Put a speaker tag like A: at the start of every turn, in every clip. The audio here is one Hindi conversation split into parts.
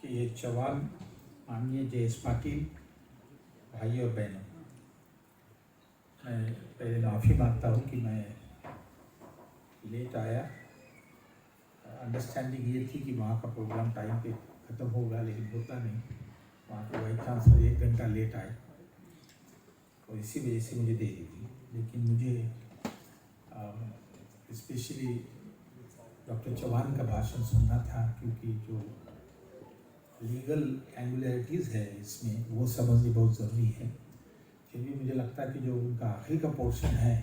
A: ये चौहान माननीय जयेश पाटिल भाई और बहनों, मैं पहले माफ़ी मांगता हूँ कि मैं लेट आया। अंडरस्टैंडिंग ये थी कि वहाँ का प्रोग्राम टाइम पे ख़त्म होगा, लेकिन होता नहीं। वहाँ के वाइस चांसलर 1 घंटा लेट आए और इसी वजह से मुझे देरी हुई। लेकिन मुझे स्पेशली डॉक्टर चौहान का भाषण सुनना था, क्योंकि जो लीगल एंगुलरिटीज़ है इसमें वो समझनी बहुत ज़रूरी है। फिर भी मुझे लगता है कि जो उनका आखिरी का पोर्शन है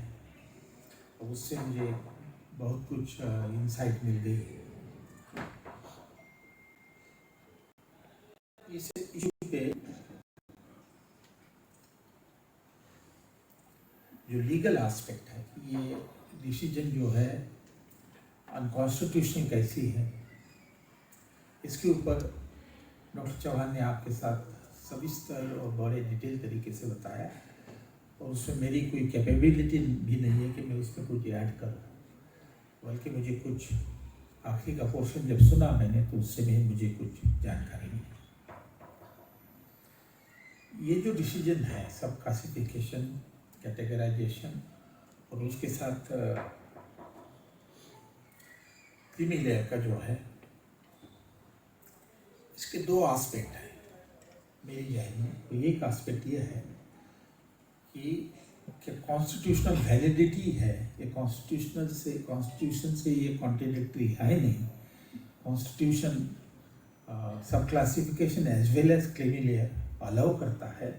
A: उससे मुझे बहुत कुछ इंसाइट मिल गई। इस इशू पे जो लीगल एस्पेक्ट है, ये डिसीजन जो है अनकॉन्स्टिट्यूशनल कैसी है, इसके ऊपर डॉक्टर चौहान ने आपके साथ सविस्तर और बड़े डिटेल तरीके से बताया, और उसमें मेरी कोई कैपेबिलिटी भी नहीं है कि मैं उसमें कुछ ऐड करूँ, बल्कि मुझे कुछ आखिरी का पोर्शन जब सुना मैंने तो उससे भी मुझे कुछ जानकारी मिली। ये जो डिसीजन है सब क्लासिफिकेशन, कैटेगराइजेशन और उसके साथ क्रीमी लेयर का जो है, इसके 2 एस्पेक्ट हैं मेरी जहन में। तो एक एस्पेक्ट ये है कि कॉन्स्टिट्यूशनल वैलिडिटी है, ये कॉन्स्टिट्यूशन से ये कॉन्ट्रडिक्टरी है नहीं। Constitution subclassification as well as creamy layer allow करता है।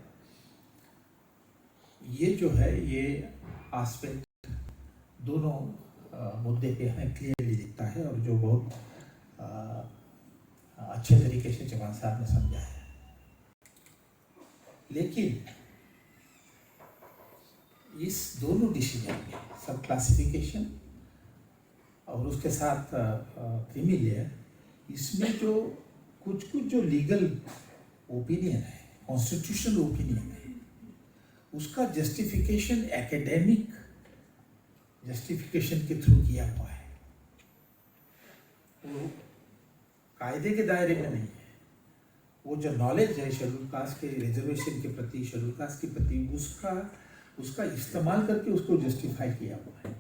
A: ये जो है ये एस्पेक्ट दोनों मुद्दे पे हमें क्लियरली दिखता है, और जो बहुत अच्छे तरीके से चौहान साहब ने समझाया है। लेकिन इस दोनों डिसीजन में सब क्लासिफिकेशन और उसके साथ क्रीमी लेयर, इसमें जो कुछ जो लीगल ओपिनियन है, कॉन्स्टिट्यूशनल ओपिनियन है, उसका जस्टिफिकेशन एकेडमिक जस्टिफिकेशन के थ्रू किया हुआ है। वो कायदे के दायरे में नहीं है। वो जो नॉलेज है शेड्यूल कास्ट के रिजर्वेशन के प्रति, शेड्यूल कास्ट के प्रति, उसका इस्तेमाल करके उसको जस्टिफाई किया हुआ है।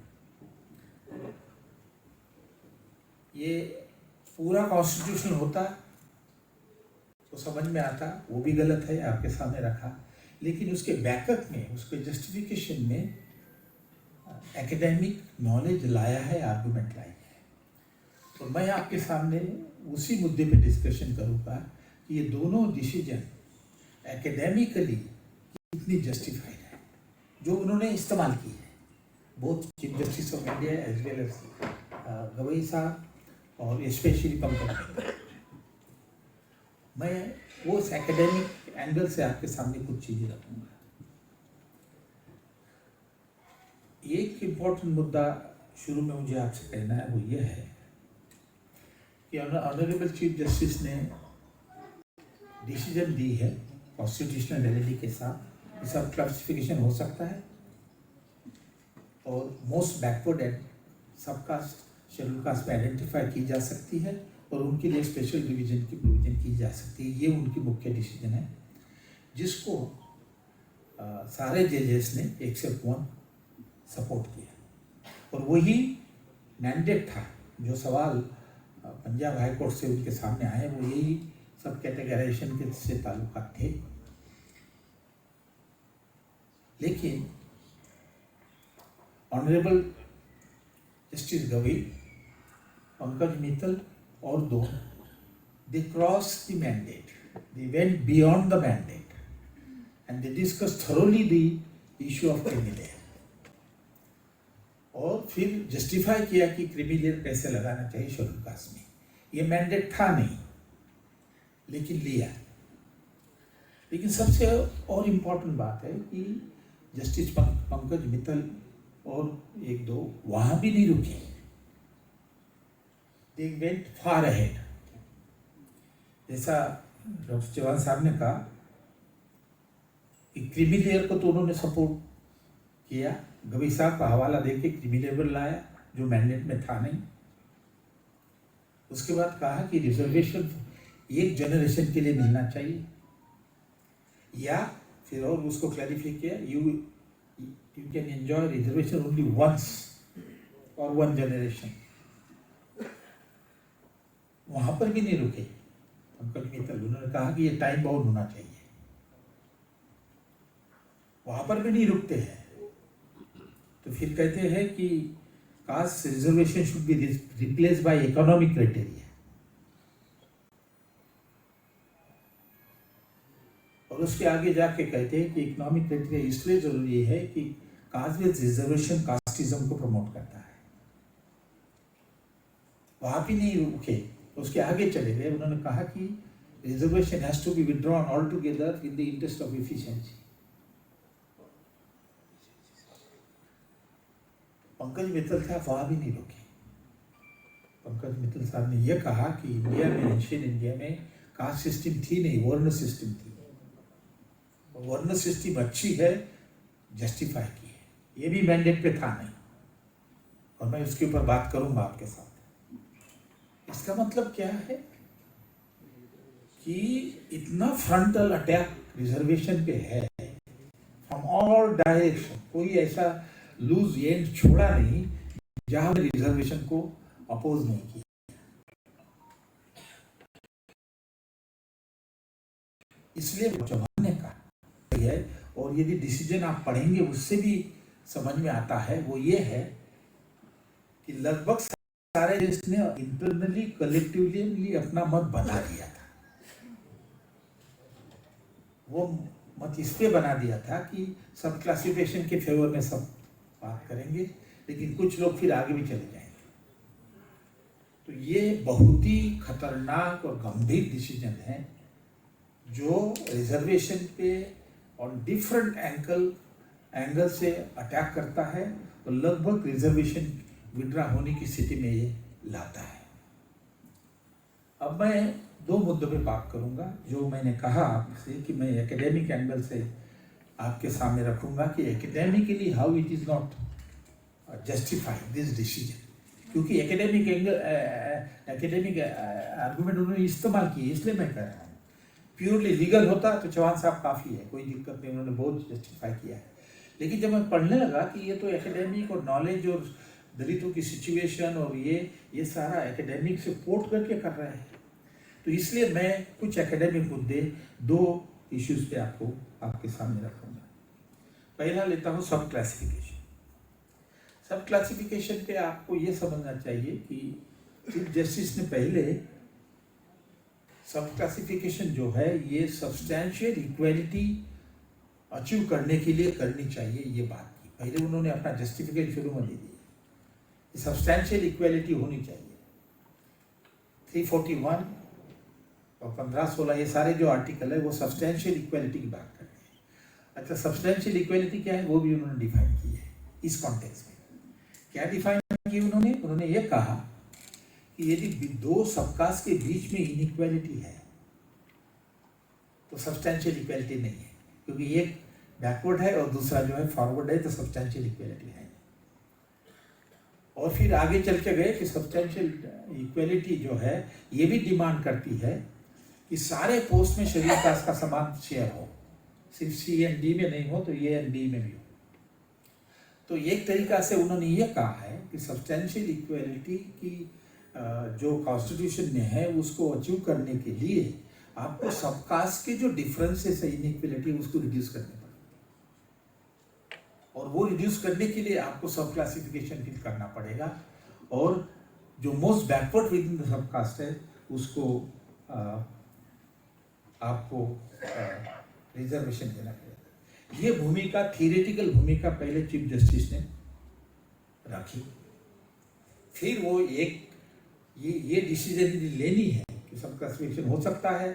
A: ये पूरा कॉन्स्टिट्यूशन होता तो समझ में आता, वो भी गलत है, आपके सामने रखा। लेकिन उसके बैकअप में, उसके जस्टिफिकेशन में एकेडमिक नॉलेज लाया है, आर्गुमेंट लाई है। तो मैं आपके सामने उसी मुद्दे पे डिस्कशन करूँगा कि ये दोनों डिसीजन एकेडमिकली कितनी जस्टिफाइड है, जो उन्होंने इस्तेमाल की है, both chief justice of India as well as Gavai साहब और स्पेशली पंकज। मैं वो एकेडमिक एंगल से आपके सामने कुछ चीज़ें रखूँगा। एक इम्पोर्टेंट मुद्दा शुरू में मुझे आपसे कहना है, वो ये है कि ऑनरेबल चीफ जस्टिस ने डिसीजन दी है कॉन्स्टिट्यूशनल वैलिडिटी के साथ कि सब क्लासिफिकेशन हो सकता है और मोस्ट बैकवर्ड एंड सब कास्ट शेड्यूल कास्ट में आइडेंटिफाई की जा सकती है, और उनके लिए स्पेशल डिवीजन की प्रोविजन की जा सकती है। ये उनकी मुख्य डिसीजन है, जिसको सारे जजेस ने एक्सेप्ट 1 सपोर्ट किया। और वही मैंडेट था, जो सवाल पंजाब हाई कोर्ट से उनके सामने आए, वो यही सब कैटेगराइजेशन के से ताल्लुकात थे। लेकिन ऑनरेबल जस्टिस गवई, पंकज मित्तल और 2, they crossed the mandate, they went beyond the mandate and they discussed thoroughly the issue of creamy layer, और फिर जस्टिफाई किया कि क्रीमी लेयर कैसे लगाना चाहिए शेड्यूल कास्ट में। ये मैंडेट था नहीं, लेकिन लिया। लेकिन सबसे और इम्पोर्टेंट बात है कि जस्टिस पंकज मित्तल और 1-2 वहाँ भी नहीं रुके, they went far ahead। जैसा डॉक्टर चौहान साहब ने कहा कि क्रीमी लेयर को तो उन्होंने सपोर्ट किया, गवई साहब का हवाला देके क्रीमी लेयर लाया जो मैंडेट में था नहीं। उसके बाद कहा कि रिजर्वेशन एक जनरेशन के लिए मिलना चाहिए, या फिर और उसको क्लैरिफाई किया, you can enjoy reservation only once और वन जनरेशन। वहां पर भी नहीं रुके पंकज मित्तल, उन्होंने कहा कि ये टाइम बाउंड होना चाहिए। वहां पर भी नहीं रुकते हैं, तो फिर कहते हैं कि caste reservation should be replace by economic criteria. और उसके आगे जाके कहते हैं कि इकोनॉमिक क्राइटेरिया इसलिए जरूरी है कि कास्ट बेस्ड रिजर्वेशन कास्टिज्म को प्रमोट करता है। वहां भी नहीं रुके, उसके आगे चले गए। उन्होंने कहा कि reservation has to be withdrawn all together in the interest of efficiency. Pankaj Mittal साहब वहां भी नहीं रुके। पंकज मित्तल साहब ने यह कहा कि इंडिया में, एंशियंट इंडिया में कास्ट सिस्टम थी नहीं, वर्ण सिस्टम थी। वर्ण सिस्टम अच्छी है, जस्टिफाई की है, ये भी मैंडेट पे था नहीं, और मैं उसके ऊपर बात करूंगा आपके साथ। इसका मतलब क्या है कि इतना फ्रंटल अटैक रिजर्वेशन पे है फ्रॉम ऑल डायरेक्शन, कोई ऐसा लूज एंड छोड़ा नहीं जहां रिजर्वेशन को अपोज नहीं किया। इसलिए चौहान ने कहा है, और यदि डिसीजन आप पढ़ेंगे उससे भी समझ में आता है, वो ये है कि लगभग सारे देश ने इंटरनली कलेक्टिवली अपना मत बना दिया था। वो मत इस पे बना दिया था कि सब क्लासिफिकेशन के फेवर में सब बात करेंगे, लेकिन कुछ लोग फिर आगे भी चले जाएंगे। तो ये बहुत ही खतरनाक और गंभीर डिसीजन है जो रिजर्वेशन पे ऑन डिफरेंट एंगल से अटैक करता है, और लगभग रिजर्वेशन विड्रा होने की स्थिति में ये लाता है। अब मैं दो मुद्दों पे बात करूंगा, जो मैंने कहा आपसे कि मैं एकेडमिक एंगल से आपके सामने रखूंगा कि academically how it is not justified this decision, क्योंकि एकेडमिक आर्गुमेंट उन्होंने इस्तेमाल किए, इसलिए मैं कह रहा हूँ। प्योरली लीगल होता तो चौहान साहब काफ़ी है, कोई दिक्कत नहीं, उन्होंने बहुत जस्टिफाई किया है। लेकिन जब मैं पढ़ने लगा कि ये तो एकेडमिक और नॉलेज और दलितों की सिचुएशन और ये सारा एकेडमिक से कोट करके कर रहे हैं, तो इसलिए मैं कुछ एकेडमिक मुद्दे दो इश्यूज पे आपके सामने रखूंगा। पहला लेता हूँ सब क्लासिफिकेशन। सब क्लासिफिकेशन पे आपको ये समझना चाहिए कि चीफ जस्टिस ने पहले सब क्लासिफिकेशन जो है ये सब्सटैंशियल इक्वालिटी अचीव करने के लिए करनी चाहिए, ये बात की। पहले उन्होंने अपना जस्टिफिकेशन शुरू में दे दिया, सब्सटैंशियल इक्वालिटी होनी चाहिए। 341 और 1516 ये सारे जो आर्टिकल है वो सब्सटैंशियल इक्वालिटी की बात करते हैं। अच्छा, सब्सटैंशियल इक्वालिटी क्या है वो भी उन्होंने डिफाइन की है इस कॉन्टेक्स्ट में। क्या डिफाइन की उन्होंने ये कहा कि यदि दो सबकास्ट के बीच में इनइक्वालिटी है तो सब्सटैंशियल इक्वालिटी नहीं है, क्योंकि एक बैकवर्ड है और दूसरा जो है फॉरवर्ड है, तो सब्सटैंशियल इक्वालिटी है। और फिर आगे चल के गए कि सब्सटैंशियल इक्वालिटी जो है ये भी डिमांड करती है कि सारे पोस्ट में शेड्यूल कास्ट का समान शेयर हो, सिर्फ सी एंड डी में नहीं हो तो ए एंड डी में भी हो। तो एक तरीका से उन्होंने ये कहा है कि सब्सटैंशियल इक्वालिटी की जो कॉन्स्टिट्यूशन में है उसको अचीव करने के लिए आपको सबकास्ट के जो डिफरेंसेस है, इनइक्वालिटी, उसको रिड्यूस करने पड़ेंगे, और वो रिड्यूस करने के लिए आपको सब क्लासिफिकेशन फिल करना पड़ेगा, और जो most backward with in the subcaste है उसको आपको रिजर्वेशन देना पड़ेगा। ये भूमिका, थियरेटिकल भूमिका पहले चीफ जस्टिस ने रखी। फिर वो एक ये डिसीजन लेनी है कि सब क्लासिफिकेशन हो सकता है,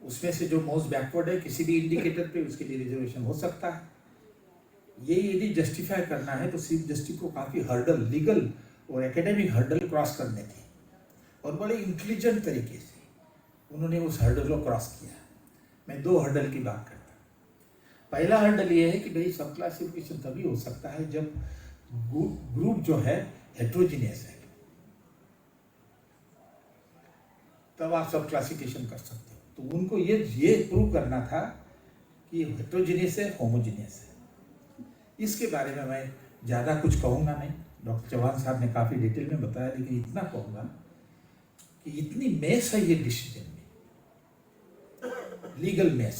A: उसमें से जो मोस्ट बैकवर्ड है किसी भी इंडिकेटर पे उसके लिए रिजर्वेशन हो सकता है। ये यदि जस्टिफाई करना है तो चीफ जस्टिस को काफ़ी हर्डल, लीगल और एकेडमिक हर्डल क्रॉस करने थे, और बड़े इंटेलिजेंट तरीके से उन्होंने उस हर्डल को क्रॉस किया। मैं दो हर्डल की बात करता हूँ। पहला हर्डल ये है कि भाई सब क्लासिफिकेशन तभी हो सकता है जब ग्रुप जो है हेट्रोजीनियस है। तब आप सब क्लासिफिकेशन कर सकते हो। तो उनको ये प्रूव करना था कि हेट्रोजीनियस है, होमोजीनियस है। इसके बारे में मैं ज़्यादा कुछ कहूँगा नहीं, डॉक्टर चौहान साहब ने काफ़ी डिटेल में बताया, लेकिन इतना कहूँगा कि इतनी मेस है ये डिसीजन में, लीगल मेस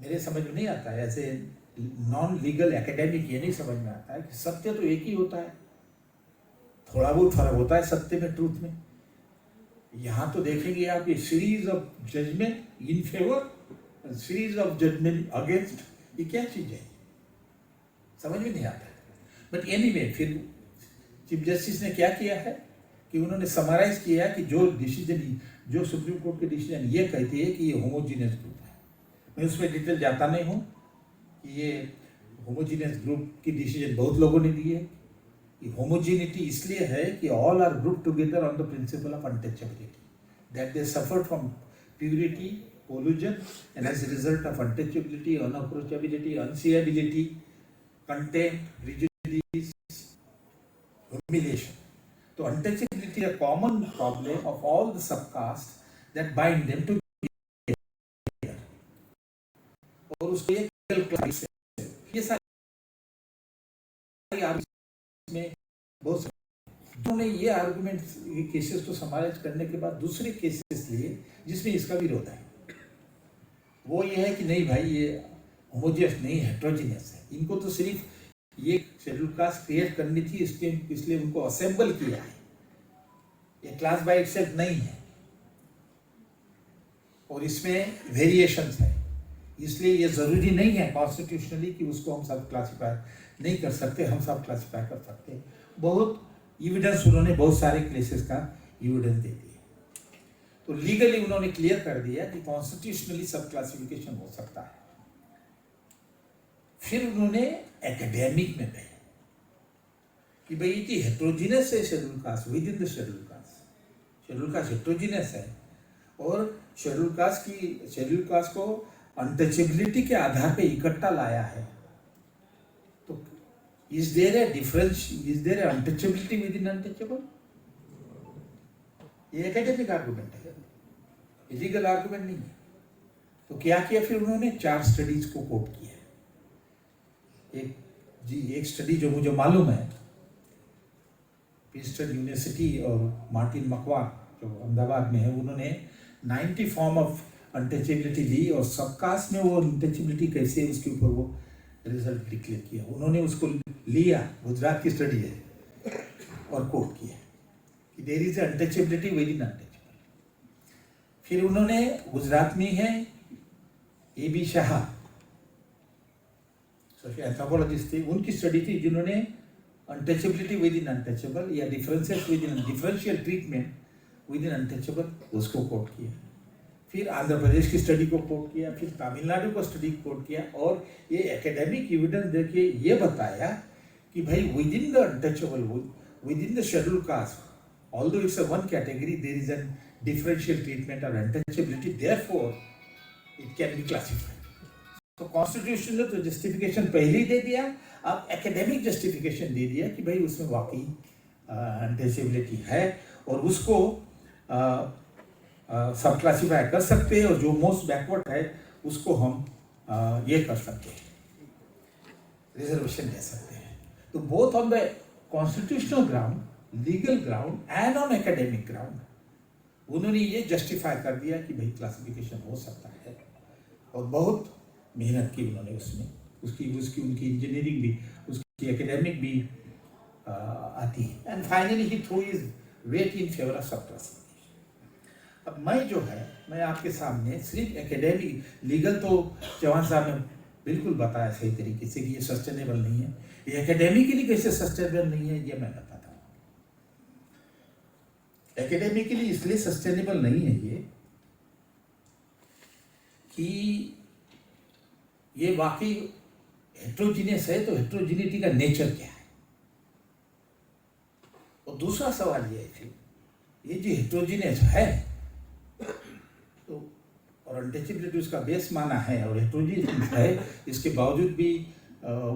A: मेरे समझ में नहीं आता है। ऐसे नॉन लीगल एकेडमिक ये नहीं समझ में आता है कि सत्य तो एक ही होता है, थोड़ा बहुत फर्क होता है सत्य में, ट्रूथ में। यहाँ तो देखेंगे आप ये series of judgement in favour, series of judgement against, ये क्या चीज़ है, समझ में नहीं आता है। बट एनीवे, फिर चीफ जस्टिस ने क्या किया है कि उन्होंने समराइज किया कि जो डिसीजन, जो सुप्रीम कोर्ट के डिसीजन ये कहती है कि ये होमोजीनियस ग्रुप है। मैं उसमें डिटेल जाता नहीं हूँ कि ये होमोजीनियस ग्रुप की डिसीजन बहुत लोगों ने दी है। ये होमोजीनिटी इसलिए है कि all are group together on the principle of untouchability, that they suffer from purity, collusion, and as a result of untouchability, unapproachability, unseeability, contempt, prejudice, humiliation. So untouchability is a common problem of all the subcasts that bind them together. और उसको एक क्लास है, ये सारी में बहुत उन्होंने ये आर्गुमेंट, ये केसेस को समराइज करने के बाद दूसरे केसेस लिए जिसमें इसका विरोध है। वो ये है कि नहीं भाई, ये होमोजेनियस नहीं, हेट्रोजीनियस है। इनको तो सिर्फ ये शेड्यूल कास्ट क्रिएट करनी थी, इसलिए उनको असेंबल किया है। ये क्लास बाय इटसेल्फ नहीं है और इसमें वेरिएशंस है, इसलिए ये जरूरी नहीं है कॉन्स्टिट्यूशनली कि उसको हम सब क्लासिफाई नहीं कर सकते, हम सब क्लासिफाई कर सकते हैं। बहुत एविडेंस, उन्होंने बहुत सारे केसेस का एविडेंस दे दिया। तो लीगली उन्होंने क्लियर कर दिया कि कॉन्स्टिट्यूशनली सब क्लासिफिकेशन हो सकता है। फिर उन्होंने एकेडमिक में कहा कि भाई ये हेट्रोजीनियस है schedule caste, with in the scheduled cast, schedule cast heterogeneous है और शेड्यूल कास्ट को अनटचेबिलिटी के आधार पे इकट्ठा लाया है। तो is there a difference, is there a untouchability within untouchable? ये एकेडमिक आर्गुमेंट है, इलीगल आर्गुमेंट नहीं है। तो क्या किया फिर उन्होंने, 4 स्टडीज को कोट किया। एक स्टडी जो मुझे मालूम है, प्रिंसटन यूनिवर्सिटी और मार्टिन मकवा जो अहमदाबाद में है, उन्होंने 90 फॉर्म ऑफ अनटचेबिलिटी ली और सबकास्ट में वो अनटचेबिलिटी कैसे, उसके ऊपर वो रिजल्ट डिक्लेयर किया। उन्होंने उसको लिया, गुजरात की स्टडी है, और कोट किया कि there is untouchability within untouchable. फिर उन्होंने, गुजरात में है A.B. शाह, एंथ्रोपोलॉजिस्ट थे, उनकी स्टडी थी जिन्होंने अनटचेबिलिटी विद इन अनटचेबल या differences with in differential treatment with in untouchable, उसको कोट किया। फिर आंध्र प्रदेश की स्टडी को कोट किया, फिर तमिलनाडु को स्टडी कोट किया, और ये एकेडमिक एविडेंस देके ये बताया कि भाई with in the untouchable, with in the scheduled cast, although it's a one category, there is a differential treatment or untouchability, therefore it can be classified. तो कॉन्स्टिट्यूशन ने तो जस्टिफिकेशन पहले ही दे दिया, अब एकेडमिक जस्टिफिकेशन दे दिया कि भाई उसमें वाकई अनटचेबिलिटी है और उसको सब क्लासिफाई कर सकते हैं, और जो मोस्ट बैकवर्ड है उसको हम ये कर सकते हैं, रिजर्वेशन दे सकते हैं। तो both on the constitutional ground, legal ground and on academic ground उन्होंने ये जस्टिफाई कर दिया कि भाई क्लासिफिकेशन हो सकता है। और बहुत मेहनत की उन्होंने उसमें, उसकी उनकी इंजीनियरिंग भी, उसकी एकेडमिक भी आती है। And finally he through his weight in favour of सब क्लासिफिकेशन। अब मैं जो है, मैं आपके सामने सिर्फ एकेडमिक, लीगल तो चौहान साहब ने बिल्कुल बताया सही तरीके से कि ये सस्टेनेबल नहीं है, ये एकेडमिकली कैसे सस्टेनेबल नहीं है ये मैं बताता हूँ। एकेडमिकली इसलिए सस्टेनेबल नहीं है ये कि ये वाकई हेट्रोजीनियस है, तो हेट्रोजीनिटी का नेचर क्या है। और दूसरा सवाल ये है कि ये जो हेट्रोजीनियस है तो, और अनटचेबिलिटी उसका बेस माना है और हेट्रोजीनियस है, इसके बावजूद भी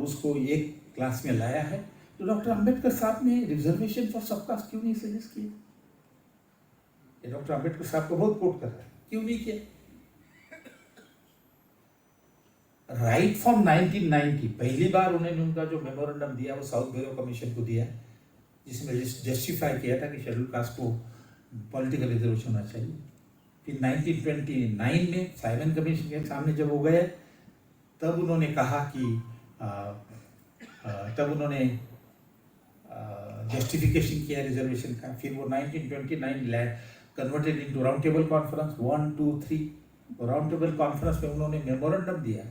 A: उसको एक क्लास में लाया है, तो डॉक्टर अंबेडकर साहब ने रिजर्वेशन फॉर सबकास्ट क्यों नहीं सजेस्ट किया? ये डॉक्टर अम्बेडकर साहब को बहुत कोट कर रहा है, क्यों नहीं किया? राइट फ्रॉम 1990 पहली बार उन्होंने उनका जो मेमोरेंडम दिया वो साउथ ब्यूरो कमीशन को दिया, जिसमें जस्टिफाई किया था कि शेड्यूल कास्ट को पॉलिटिकल रिजर्वेशन होना चाहिए। फिर 1929 में साइमन कमीशन के सामने जब वो गए, तब उन्होंने कहा कि तब उन्होंने जस्टिफिकेशन किया रिजर्वेशन का। फिर वो 1929 converted into round table conference 1, 2, 3। Round table conference में उन्होंने मेमोरेंडम दिया,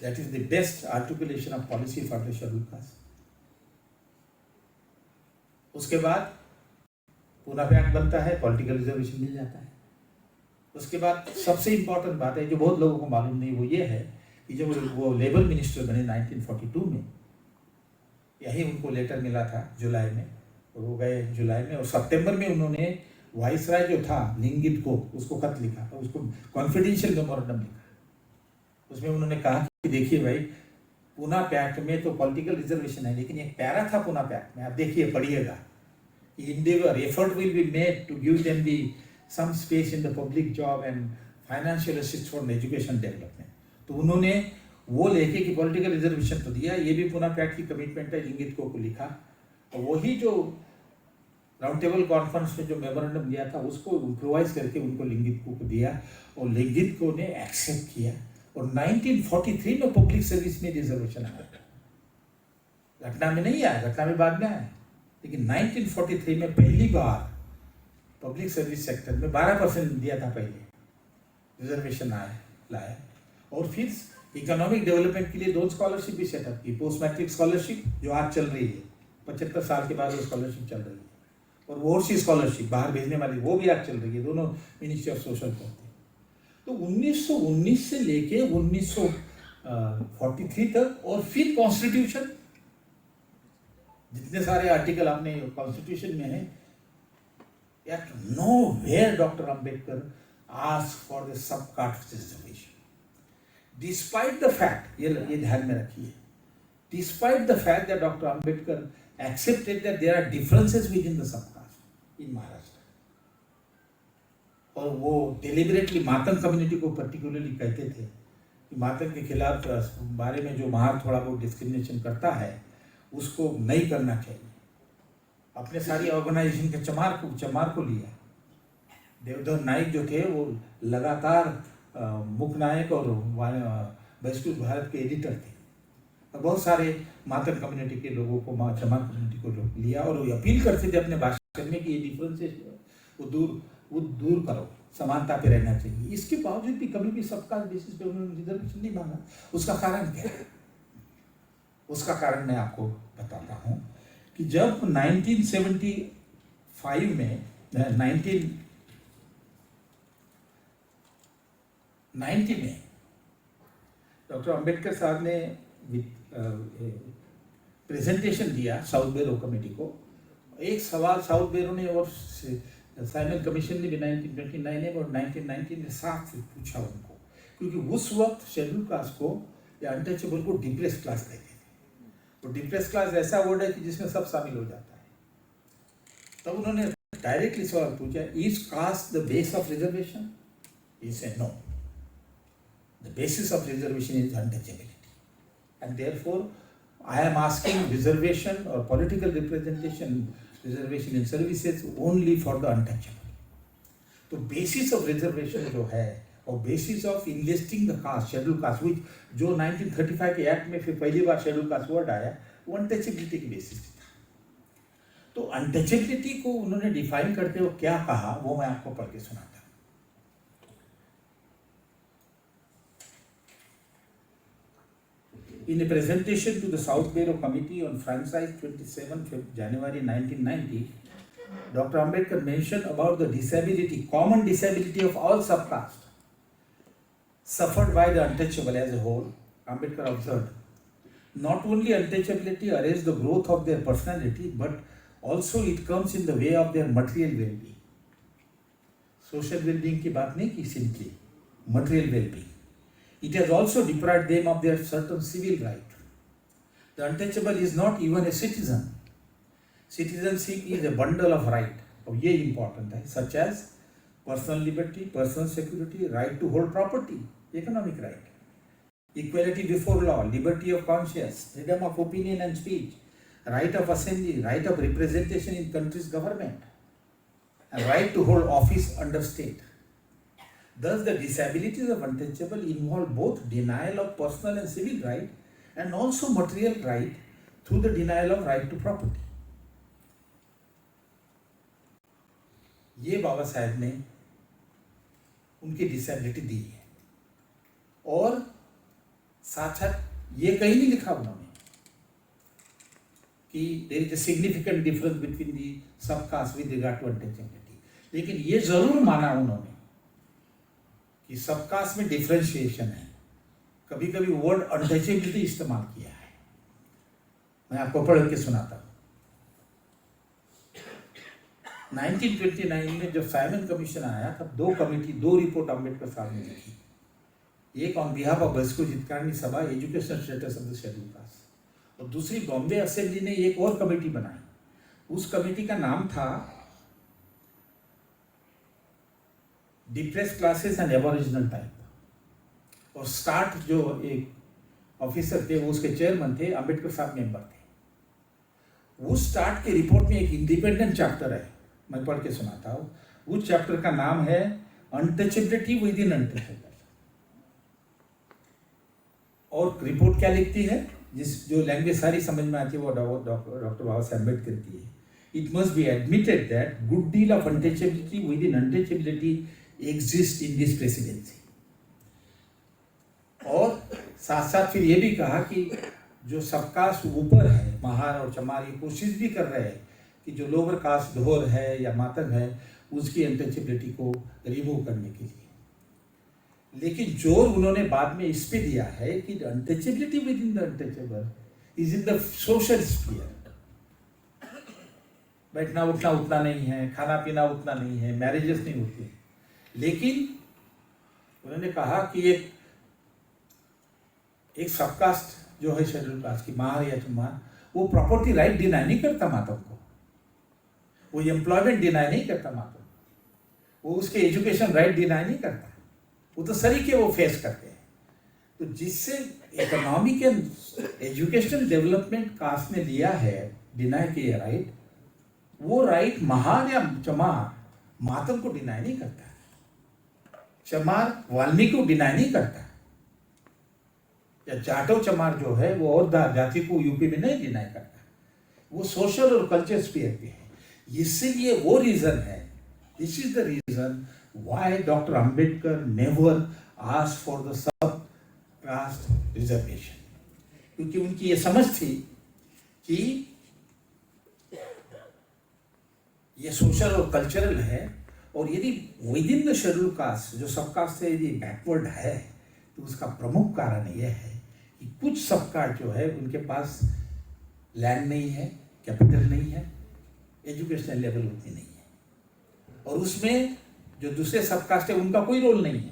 A: that is the best articulation of policy for the scheduled cast. उसके बाद पुनः एक्ट बनता है, पॉलिटिकल रिजर्वेशन मिल जाता है। उसके बाद सबसे इंपॉर्टेंट बात है जो बहुत लोगों को मालूम नहीं, वो ये है कि जब वो लेबर मिनिस्टर बने 1942 में, यही उनको लेटर मिला था जुलाई में, और वो गए जुलाई में, और सितंबर में उन्होंने वाइसराय जो था लिंगित को, उसको खत लिखा, उसको कॉन्फिडेंशियल मेमोरेंडम लिखा। उसमें उन्होंने कहा कि देखिए भाई, पूना पैक्ट में तो पॉलिटिकल रिजर्वेशन है, लेकिन एक पैरा था पूना पैक्ट में, आप देखिए पढ़िएगा, endeavor effort will be made to give them the some space in the public job and financial assist for education development। तो उन्होंने वो लेके कि पॉलिटिकल रिजर्वेशन तो दिया, ये भी पुनः पैक्ट की कमिटमेंट है, लिंगित को लिखा, और वही जो राउंड टेबल कॉन्फ्रेंस में जो मेमोरेंडम दिया था उसको इम्प्रोवाइज करके उनको लिंगित को दिया, और लिंगित को ने एक्सेप्ट किया, और 1943 में पब्लिक सर्विस में रिजर्वेशन आया। घटना में नहीं आया, घटना में बाद में आया, लेकिन 1943 में पहली बार पब्लिक सर्विस सेक्टर में 12% दिया था पहले रिजर्वेशन लाया। और फिर इकोनॉमिक डेवलपमेंट के लिए 2 स्कॉलरशिप भी सेटअप की, पोस्ट मैट्रिक स्कॉलरशिप जो आज चल रही है, 75 साल के बाद वो स्कॉलरशिप चल रही है, और ओवरसीज स्कॉलरशिप बाहर भेजने वाली वो भी आज चल रही है, दोनों मिनिस्ट्री ऑफ सोशल करते हैं। तो 1919 से लेके 1943 तक, और फिर कॉन्स्टिट्यूशन, जितने सारे आर्टिकल आपने कॉन्स्टिट्यूशन में है, yet nowhere Dr. Ambedkar asked for the subcaste reservation, despite the fact, ये ध्यान में रखिए, despite the fact that Dr. Ambedkar accepted that there are differences within the subcaste in Maharashtra, और वो deliberately मातंग कम्युनिटी को पर्टिकुलरली कहते थे कि मातंग के खिलाफ बारे में जो बाहर थोड़ा बहुत डिस्क्रिमिनेशन करता है उसको नहीं करना चाहिए। अपने सारी ऑर्गेनाइजेशन के चमार को लिया। देवधर नाइक जो थे वो लगातार मुख नायक और बहिष्कृत भारत के एडिटर थे, और बहुत सारे मातंग कम्युनिटी के लोगों को, चमार कम्युनिटी को लिया, और वो अपील करते थे अपने भाषण में कि ये डिफरेंसेस वो दूर करो, समानता पे रहना चाहिए। इसके बावजूद भी कभी भी सबका बेसिस पे उन्होंने रिजर्वेशन नहीं मांगा। उसका कारण क्या है? उसका कारण मैं आपको बताता हूँ कि जब 1975 में 1990 में डॉक्टर अंबेडकर साहब ने प्रेजेंटेशन दिया साउथ ब्यूरो कमेटी को। एक सवाल साउथ ब्यूरो ने और साइमन कमीशन ने भी 1929 में और 1919 में साथ पूछा उनको, क्योंकि उस वक्त शेड्यूल कास्ट को या अनटचेबल को डिप्रेस क्लास कहते थे। तो डिप्रेस क्लास ऐसा वर्ड है कि जिसमें सब शामिल हो जाता है। तब उन्होंने डायरेक्टली सवाल पूछा, is caste the base of reservation? He said no, the basis of reservation is untouchability, and therefore I am asking reservation और political representation, reservation in services only for the untouchable. तो बेसिस ऑफ रिजर्वेशन जो है और basis of investing the caste, schedule caste, which जो 1935 के एक्ट में फिर पहली बार शेड्यूल कास्ट वर्ड आया, वो अनटचेबिलिटी की बेसिस था। तो अनटचेबिलिटी को उन्होंने डिफाइन करते हुए क्या कहा वो मैं आपको पढ़ के सुनाता हूं। In a presentation to the South Bureau Committee on Franchise 27 January 1990, Dr. Ambedkar mentioned about the disability, common disability of all subcastes suffered by the untouchable as a whole. Ambedkar observed, not only untouchability arrests the growth of their personality, but also it comes in the way of their material well-being. Social well-being की बात नहीं की, simply material well-being. It has also deprived them of their certain civil right. The untouchable is not even a citizen. Citizenship is a bundle of right. और ये इंपॉर्टेंट है, such as personal liberty, personal security, right to hold property, economic right, equality before law, liberty of conscience, freedom of opinion and speech, right of assembly, right of representation in country's government, and right to hold office under state. Thus, the disabilities of untouchable involve both denial of personal and civil right and also material right through the denial of right to property. ये बाबा साहेब ने उनकी डिसेबिलिटी दी है और साथ साथ ये कहीं नहीं लिखा उन्होंने कि there is a significant difference between the sub caste with regard to untouchability, लेकिन ये जरूर माना उन्होंने कि सब कास्ट में डिफरेंशिएशन है, कभी कभी वर्ड अनटचेबिलिटी इस्तेमाल किया है। मैं आपको पढ़ के सुनाता हूँ। 1929 में जब साइमन कमीशन आया तब दो रिपोर्ट अम्बेडकर साहब ने लिखी, एक ऑन बिहाफ ऑफ बस्को हितकारिणी सभा education status of the scheduled cast, और दूसरी बॉम्बे असेंबली ने एक और कमेटी बनाई। उस कमेटी का नाम था depressed classes and aboriginal type, और स्टार्ट जो एक ऑफिसर थे वो उसके चेयरमैन थे, अम्बेडकर साहब मेंबर थे। उस स्टार्ट के रिपोर्ट में एक इंडिपेंडेंट चैप्टर है, मैं पढ़ के सुनाता हूँ। उस चैप्टर का नाम है अनटचेबिलिटी विद इन अनटचेबल। और रिपोर्ट क्या लिखती है, जो लैंग्वेज सारी समझ में आती है वो डॉक्टर बाबा साहेब अम्बेडकर की है। It must be admitted that good deal of untouchability with in untouchability exist in this presidency. और साथ साथ फिर ये भी कहा कि जो सबकास्ट ऊपर है, महार और चमार, ये कोशिश भी कर रहे हैं कि जो लोअर कास्ट ढोर है या मातंग है उसकी अनटचेबिलिटी को रिमूव करने के लिए। लेकिन जोर उन्होंने बाद में इस पे दिया है कि untouchability with in the untouchable is in the social sphere. बैठना उठना उतना नहीं है, खाना पीना उतना नहीं है, मैरिजेस नहीं होती। लेकिन उन्होंने कहा कि एक सबकास्ट जो है शेड्यूल कास्ट की, महार या चमार, वो प्रॉपर्टी राइट डिनाई नहीं करता मातम को, वो एम्प्लॉयमेंट डिनाई नहीं करता मातम, वो उसके एजुकेशन राइट डिनाई नहीं करता, वो तो सरीके वो फेस करते हैं। तो जिससे economic and educational development caste ने लिया है डिनाई किया राइट, वो राइट महार या चमार मातम को डिनाई नहीं करता, चमार वाल्मीकि को डिनाई नहीं करता, या जाटव चमार जो है वो और जाति को यूपी में नहीं डिनाई करता, वो सोशल और कल्चर स्फीयर पे है। इसीलिए वो रीजन है, this is the reason why Dr. Ambedkar never asked for the sub-caste reservation, क्योंकि उनकी ये समझ थी कि ये सोशल और कल्चरल है, और यदि with in the scheduled cast जो सब कास्ट है यदि बैकवर्ड है तो उसका प्रमुख कारण यह है कि कुछ सब कास्ट जो है उनके पास लैंड नहीं है, कैपिटल नहीं है, एजुकेशनल लेवल उतनी नहीं है, और उसमें जो दूसरे सबकास्ट है उनका कोई रोल नहीं है।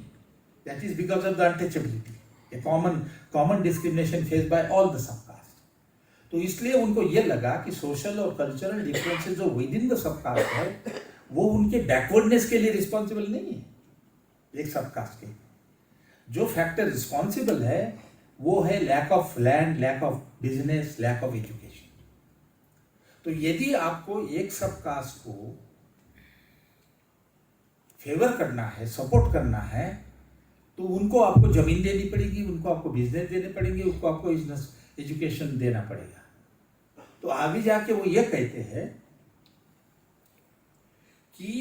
A: That is because of the untouchability, A common discrimination face by all the subcaste. तो इसलिए उनको ये लगा कि सोशल और कल्चरल डिफरेंसेस जो विद इन द सबकास्ट है वो उनके बैकवर्डनेस के लिए रिस्पॉन्सिबल नहीं है। एक सबकास्ट के जो फैक्टर रिस्पॉन्सिबल है वो है lack of land, lack of business, lack of education. तो यदि आपको एक सबकास्ट को फेवर करना है, सपोर्ट करना है, तो उनको आपको जमीन देनी पड़ेगी, उनको आपको बिजनेस देने पड़ेंगे, उनको आपको एजुकेशन देना पड़ेगा। तो आगे जाके वो ये कहते हैं कि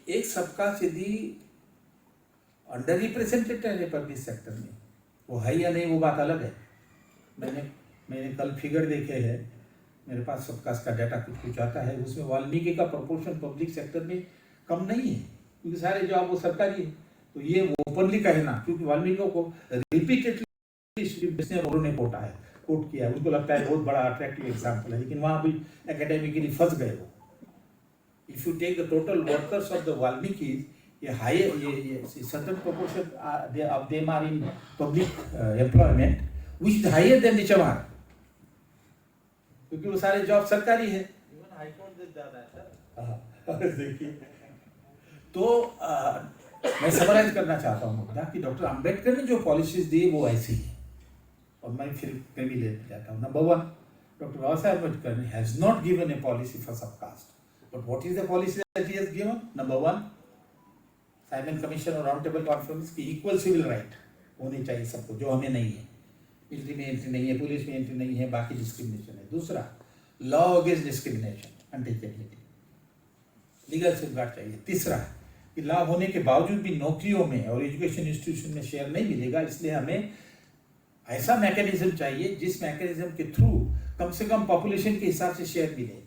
A: एक सबकास्ट यदि अंडर रिप्रेजेंटेड है पब्लिक सेक्टर में, वो है या नहीं वो बात अलग है। मैंने कल फिगर देखे हैं, मेरे पास सबकास्ट का डाटा कुछ आता है, उसमें वाल्मीकि का प्रोपोर्शन पब्लिक सेक्टर में कम नहीं है, क्योंकि सारे जॉब वो सरकारी है। तो ये ओपनली कहना, क्योंकि वाल्मीकि को रिपीटेडली उन्होंने कोट किया है, उनको लगता है बहुत बड़ा अट्रैक्टिव एग्जाम्पल है, लेकिन वहाँ भी एकेडमिकली फंस गए वो। If you take the total workers of the Valmiki, ये higher certain proportion of them are in public employment which is higher than the Chamar, क्योंकि वो सारे जॉब सरकारी है। और देखिए, तो मैं समराइज करना चाहता हूँ मुद्दा कि डॉक्टर अंबेडकर ने जो पॉलिसीज दी वो ऐसी है, और मैं भी ले जाता हूँ। Number one, doctor Baba Saheb Ambedkar has not given a policy for sub caste, but what is the policy that he has given? Number one, Simon Commission और राउंड टेबल कॉन्फ्रेंस की इक्वल सिविल राइट होनी चाहिए सबको, जो हमें नहीं है। मिलिट्री में एंट्री नहीं है, पुलिस में एंट्री नहीं है, बाकी डिस्क्रिमिनेशन है। दूसरा, law against discrimination, untouchability, legal safeguard चाहिए। तीसरा, कि लाभ होने के बावजूद भी नौकरियों में और एजुकेशन इंस्टीट्यूशन में शेयर नहीं मिलेगा, इसलिए हमें ऐसा मैकेनिज्म चाहिए जिस मैकेनिज्म के थ्रू कम से कम पॉपुलेशन के हिसाब से शेयर मिले,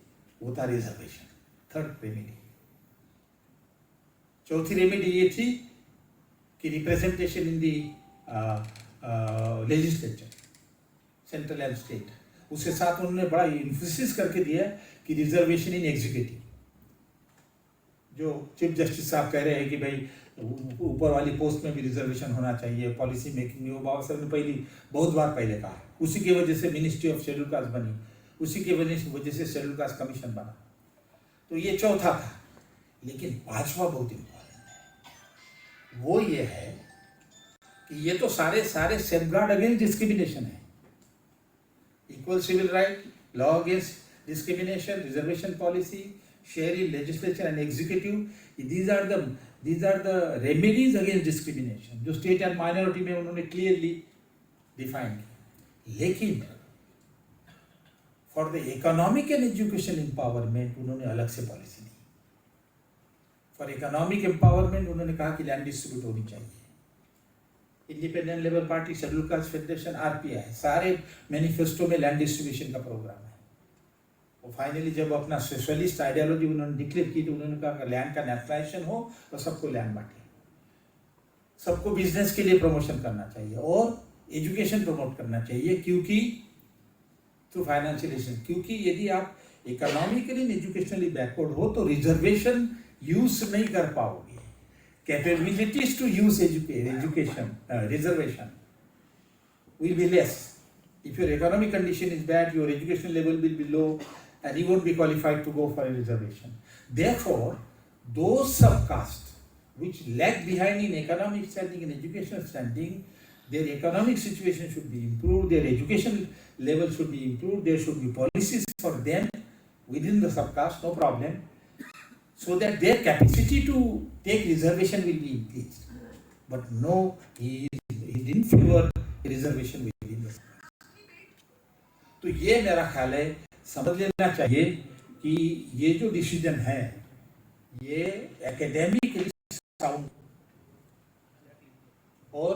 A: वो था रिजर्वेशन। Third remedy. चौथी रेमेडी ये थी कि representation in the legislature, central and state. उसके साथ उन्होंने बड़ा इन्फोसिस करके दिया कि रिजर्वेशन इन एग्जीक्यूटिव, जो चीफ जस्टिस साहब कह रहे हैं कि भाई ऊपर वाली पोस्ट में भी रिजर्वेशन होना चाहिए, पॉलिसी मेकिंग में, वो बाबा साहब ने बहुत बार पहले कहा। उसी की वजह से मिनिस्ट्री ऑफ शेड्यूल कास्ट बनी, उसी की वजह से शेड्यूल कास्ट कमीशन बना। तो ये चौथा था। लेकिन पांचवा बहुत इंपॉर्टेंट है, वो ये है कि ये तो सारे सेफगार्ड अगेंस्ट डिस्क्रिमिनेशन है। Equal civil right, law against discrimination, reservation policy, share in legislature and executive, these are the remedies against discrimination जो स्टेट एंड माइनॉरिटी में उन्होंने क्लियरली डिफाइन किया। लेकिन for the economic and education empowerment उन्होंने अलग से पॉलिसी दी। फॉर इकोनॉमिक एम्पावरमेंट उन्होंने कहा कि लैंड डिस्ट्रीब्यूट होनी चाहिए। Independent labour party, schedule caste federation, RPI, सारे मैनिफेस्टो में लैंड डिस्ट्रीब्यूशन का प्रोग्राम है। और फाइनली जब अपना सोशलिस्ट आइडियोलॉजी उन्होंने डिक्लेयर की तो उन्होंने कहा कि लैंड का नेशनलाइजेशन हो तो सबको लैंड बांटे, सबको बिजनेस के लिए प्रमोशन करना चाहिए और एजुकेशन प्रमोट करना चाहिए, क्योंकि थ्रू फाइनेंशियल, क्योंकि यदि आप इकोनॉमिकली एंड एजुकेशनली बैकवर्ड हो तो रिजर्वेशन यूज नहीं कर पाओगे। Capabilities to use education reservation will be less. If your economic condition is bad, your education level will be low, and you won't be qualified to go for a reservation. Therefore, those subcasts which lag behind in economic standing and educational standing, their economic situation should be improved, their education level should be improved, there should be policies for them within the subcaste, no problem, so that their capacity to take reservation will be increased. But no, he didn't favor reservation within the subcaste. तो ये मेरा ख्याल है, समझ लेना चाहिए कि ये जो डिसीजन है ये एकेडमिकली साउंड, और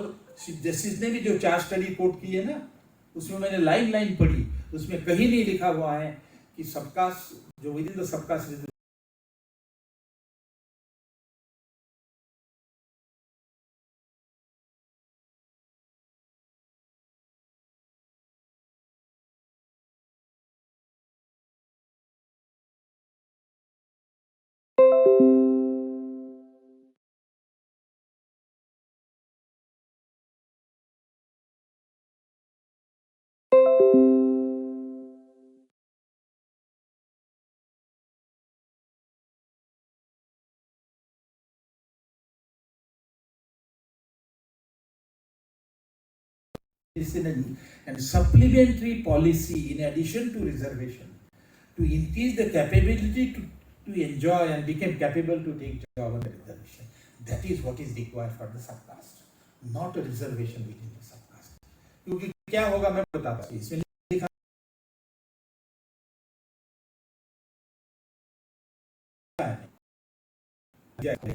A: जस्टिस ने भी जो चार्ज स्टडी कोट की है ना, उसमें मैंने लाइन पढ़ी, उसमें कहीं नहीं लिखा हुआ है कि सबकास्ट जो with in the subcaste is and supplementary policy in addition to reservation to increase the capability to enjoy and become capable to take job on the reservation. That is what is required for the subcaste, not a reservation within the subcaste. क्योंकि क्या होगा मैं बताता हूँ, इसमें लिखा है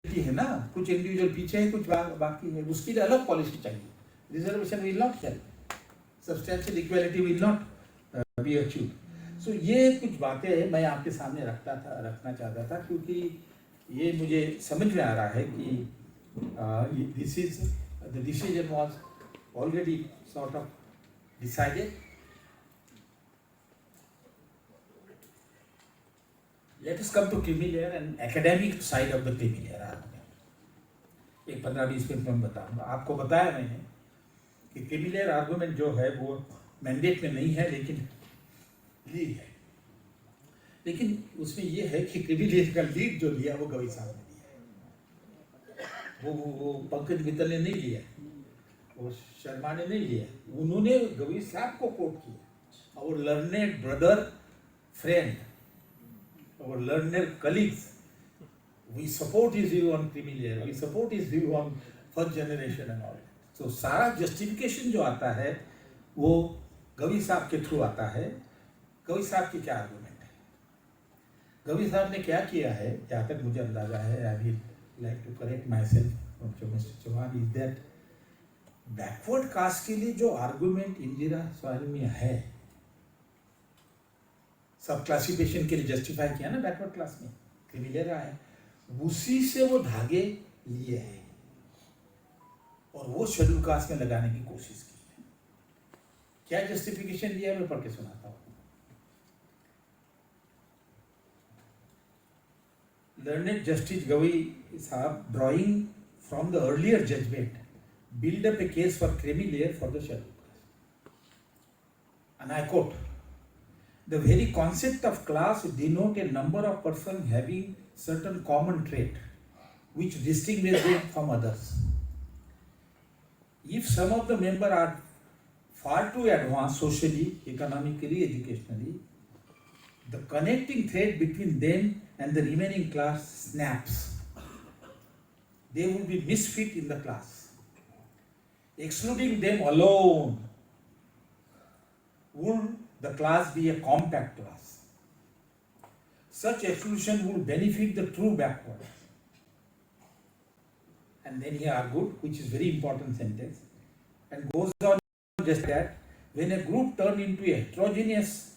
A: है ना, कुछ इंडिविजुअल पीछे है, कुछ बाकी है, उसके लिए अलग पॉलिसी चाहिए। Reservation will not help, substantial equality will not be achieved. So ये कुछ बातें मैं आपके सामने रखना चाहता था, क्योंकि ये मुझे समझ में आ रहा है कि This is the decision was already sort of decided. Let us come to creamy layer and academic side of the creamy layer argument. एक 15-20 मिनट में बताऊंगा. आपको बताया मैंने कि creamy layer argument जो है वो मैंडेट में नहीं है लेकिन लीड है. लेकिन उसमें ये है कि creamy layer का लीड जो लिया वो गवई साहब ने लिया. वो पंकज मित्तल ने नहीं लिया, वो शर्मा ने नहीं लिया. उन्होंने गवई साहब को कोट किया. और learned brother, friend, our learned colleagues, we support his view on creamy layer, we support his view on first generation and all. So सारा justification जो आता है वो गवई साहब के थ्रू आता है. गवई साहब की क्या आर्गुमेंट है? गवई साहब ने क्या किया है, जहाँ तक मुझे अंदाजा है, I will like to correct myself from Mr. Chauhan, is that backward caste के लिए जो आर्गुमेंट इंदिरा स्वामी में है, सब क्लासिफिकेशन के लिए जस्टिफाई किया ना बैकवर्ड क्लास में, क्रीमी लेयर है, उसी से वो धागे लिए हैं और वो शेड्यूल कास्ट में लगाने की कोशिश की है. क्या जस्टिफिकेशन दिया है मैं पढ़ के सुनाता हूँ. लर्नेड जस्टिस गवई साहब, drawing from the earlier judgement, build up a case for creamy layer for the scheduled caste. And I quote, the very concept of class denote a number of persons having certain common trait which distinguish them from others. If some of the members are far too advanced socially, economically, educationally, the connecting thread between them and the remaining class snaps. They will be misfit in the class. Excluding them alone, would the class be a compact class? Such exclusion would benefit the true backward. And then he argued, which is very important sentence, and goes on just that, when a group turn into a heterogeneous,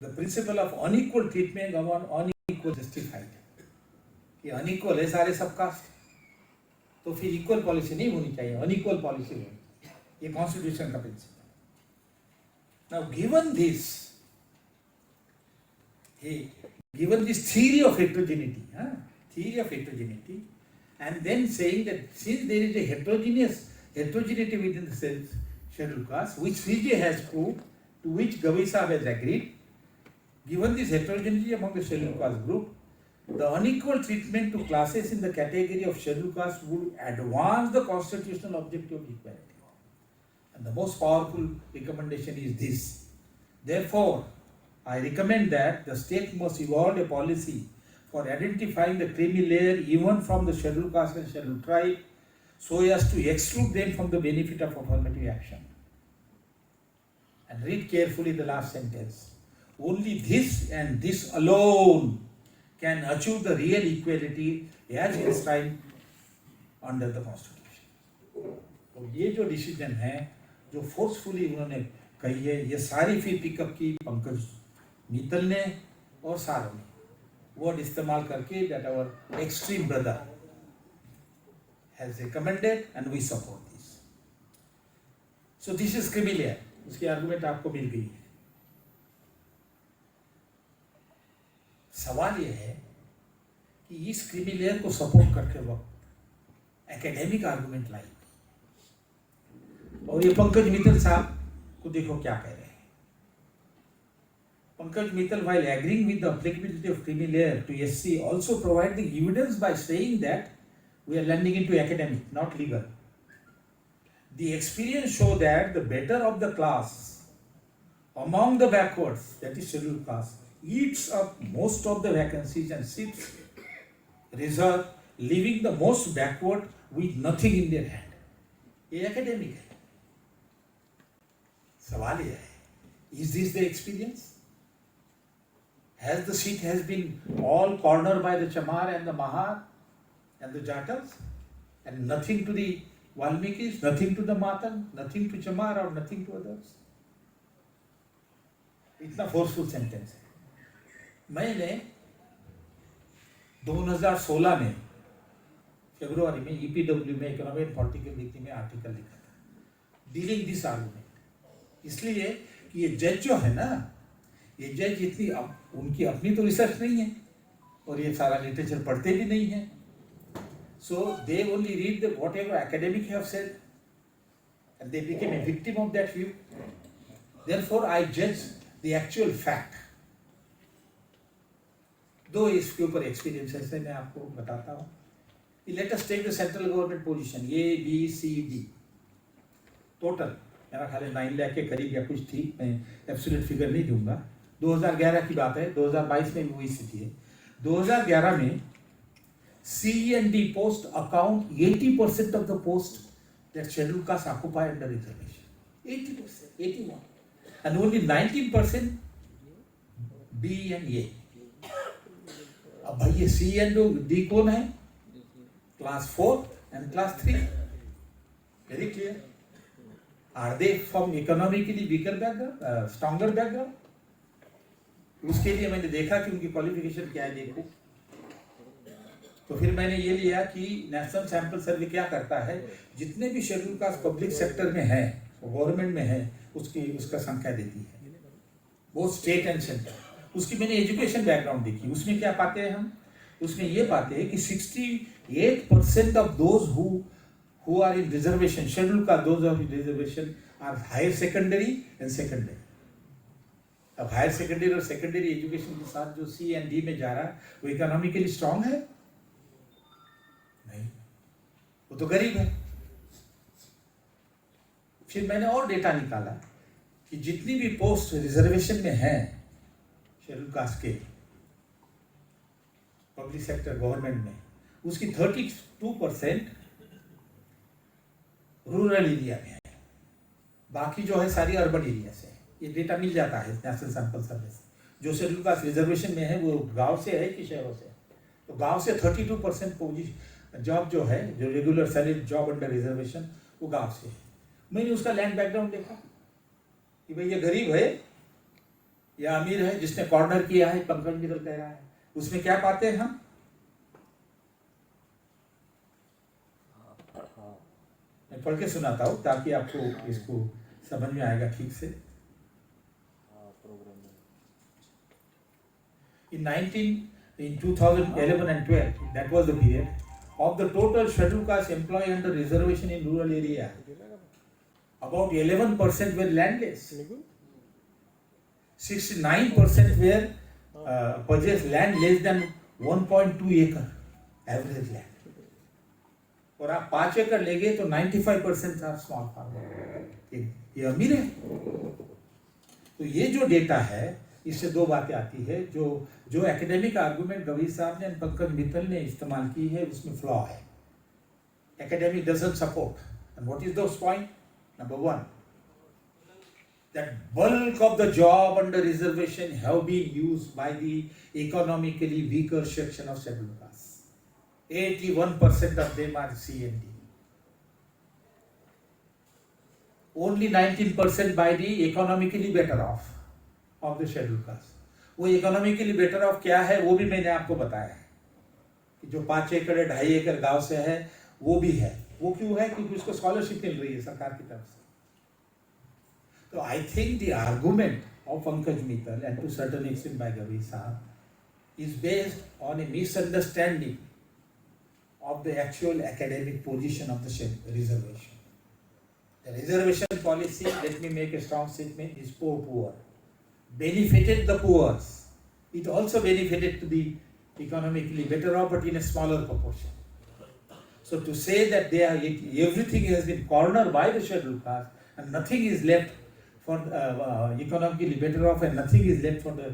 A: the principle of unequal treatment of unequal justified. कि unequal है सारे सब कास्ट, तो फिर इक्वल पॉलिसी नहीं होनी चाहिए, अनइक्वल पॉलिसी होनी चाहिए. ये कॉन्स्टिट्यूशन का principal. Now given this theory of heterogeneity, and then saying that since there is a heterogeneity within the scheduled caste, which Fiji has proved, to which Gavai Sahab has agreed, given this heterogeneity among the scheduled caste group, the unequal treatment to classes in the category of scheduled caste would advance the constitutional objective of equality. And the most powerful recommendation is this. Therefore, I recommend that the state must evolve a policy for identifying the creamy layer even from the scheduled caste and scheduled tribe, so as to exclude them from the benefit of affirmative action. And read carefully the last sentence. Only this and this alone can achieve the real equality as enshrined under the Constitution. तो ये जो डिसीजन है, जो फोर्सफुली उन्होंने कही है, ये सारी फिर पिकअप की पंकज मित्तल ने और सारों ने वर्ड इस्तेमाल करके, that our extreme brother has recommended and we support this. So this is creamy layer. उसकी आर्गुमेंट आपको मिल गई है. सवाल यह है कि इस क्रीमी लेयर को सपोर्ट करते वक्त एकेडमिक आर्गुमेंट लाई, और ये पंकज मित्तल साहब को देखो क्या कह रहे हैं. Pankaj Mittal, while agreeing with the applicability of creamy layer to SC, also provide the evidence by saying that we are landing into academic, not legal. The experience show that the better of the class among the backwards, that is scheduled class, eats up most of the vacancies and seats reserved, leaving the most backward with nothing in their hand. ये academic है. सवाल यह है, is this the experience? Has the seat has been all cornered by the Chamar and the Mahar and the Jatals, and nothing to the Valmikis, nothing to the Matan, nothing to Chamar or nothing to others? इतना फोर्सफुल सेंटेंस है. मैंने 2016 में फरवरी में EPW में, इकोनॉमिक एंड पॉलिटिकल वीकली में आर्टिकल लिखा था डीलिंग दिस आर्गुमेंट। इसलिए कि ये जज जो है ना, ये जज इतनी उनकी अपनी तो रिसर्च नहीं है और ये सारा लिटरेचर पढ़ते भी नहीं है, so they only read the whatever academic have said and they became a victim of that view. Therefore, I judge the actual fact. दो इसके ऊपर एक्सपीरियंस है मैं आपको बताता हूँ। Let us take the central government position A, B, C, D. Total मेरा ख्याल है 9 लाख के करीब या कुछ थी, मैं एब्सोल्यूट फिगर नहीं दूंगा। 2011 की बात है, 2022 में भी वही स्थिति है। 2011 में C and D post account 80% of the post that scheduled castes occupy under reservation. 80%, 81, and only 19% B and A. अब भाई ये C and D कौन है? Class 4 and Class 3. Very clear. Are they from economically weaker background, stronger background? उसके लिए मैंने देखा कि उनकी क्वालिफिकेशन क्या है देखो। तो फिर मैंने ये लिया कि नेशनल सैंपल सर्वे क्या करता है, जितने भी शेड्यूल कास्ट पब्लिक सेक्टर में है, गवर्नमेंट में है, उसका संख्या देती है, वो स्टेट एंड सेंटर। उसकी मैंने एजुकेशन बैकग्राउंड देखी, उसमें क्या पाते हैं हम, उसमें ये पाते हैं कि 68% of those who are in reservation schedule caste, those of reservation are higher secondary and secondary. अब हायर सेकेंडरी और सेकेंडरी एजुकेशन के साथ जो C and D में जा रहा है वो इकोनॉमिकली स्ट्रांग है? नहीं, वो तो गरीब है। फिर मैंने और डेटा निकाला कि जितनी भी पोस्ट रिजर्वेशन में है शेड्यूल कास्ट के पब्लिक सेक्टर गवर्नमेंट में, उसकी 32% रूरल एरिया में है, बाकी जो है सारी अर्बन एरिया से। ये डेटा मिल जाता है नेशनल सैंपल सर्वे से। जो शेड्यूल कास्ट रिजर्वेशन में है वो गांव से है कि शहरों से? तो गांव से 32% पोजीशन जॉब जो है, जो regular salary job under reservation, वो गांव से है। मैंने उसका लैंड बैकग्राउंड देखा कि भाई ये गरीब है या अमीर है, जिसने कॉर्नर किया है पंकज मित्तल कह रहा है। उसमें क्या पाते हैं हम, मैं पढ़ के सुनाता हूं ताकि आपको इसको समझ में आएगा ठीक से। In 2011 and 12, that was the period of the total scheduled caste employee under reservation in rural area. About 11% were landless. 69% were purchased land less than 1.2 acre average land. और आप 5 एकड़ लेंगे तो 95% था स्मॉल फार्मर। ये अमीर है। तो ये जो डेटा है, इससे दो बातें आती है। जो एकेडमिक आर्गुमेंट गंभीर साहब ने, पंकज मित्तल ने इस्तेमाल की है, उसमें फ्लॉ है। Academic doesn't support. And what is those point? Number 1, that bulk of the job under reservation have been used by the economically weaker section of scheduled castes. 81% of them are C and D. Only 19% by the economically better off of the scheduled caste. वो इकोनॉमिकली बेटर ऑफ क्या है वो भी मैंने आपको बताया है कि जो 5 एकड़ 2.5 एकड़ गांव से है वो भी है। वो क्यों है? क्योंकि उसको स्कॉलरशिप मिल रही है सरकार की तरफ से। तो I think the argument of Pankaj Mittal and to certain extent by Gambhir साहब is based on a misunderstanding of the actual academic position of the reservation. The reservation policy, let me make a strong statement, is poor. Benefited the poor. It also benefited to the economically better off, but in a smaller proportion. So to say that everything has been cornered by the scheduled caste and nothing is left for economically better off and nothing is left for the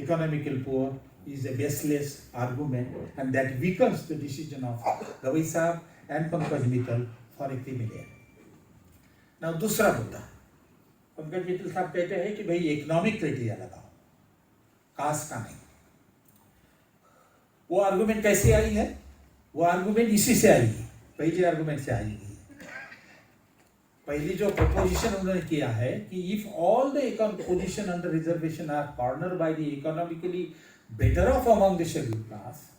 A: economically poor is a baseless argument, and that weakens the decision of Gavai Sahab and Pankaj Mittal for a criminal. Now, दूसरा मुद्दा, पंकज मित्तल साहब कहते हैं कि भाई इकोनॉमिक क्राइटेरिया लगाओ, कास्ट का नहीं। वो आर्गुमेंट कैसे आई है? वो आर्गुमेंट इसी से आई है, पहले आर्गुमेंट से आई है। पहली जो प्रपोजिशन उन्होंने किया है कि if all the position under reservation are corner by the economically better off among the scheduled caste,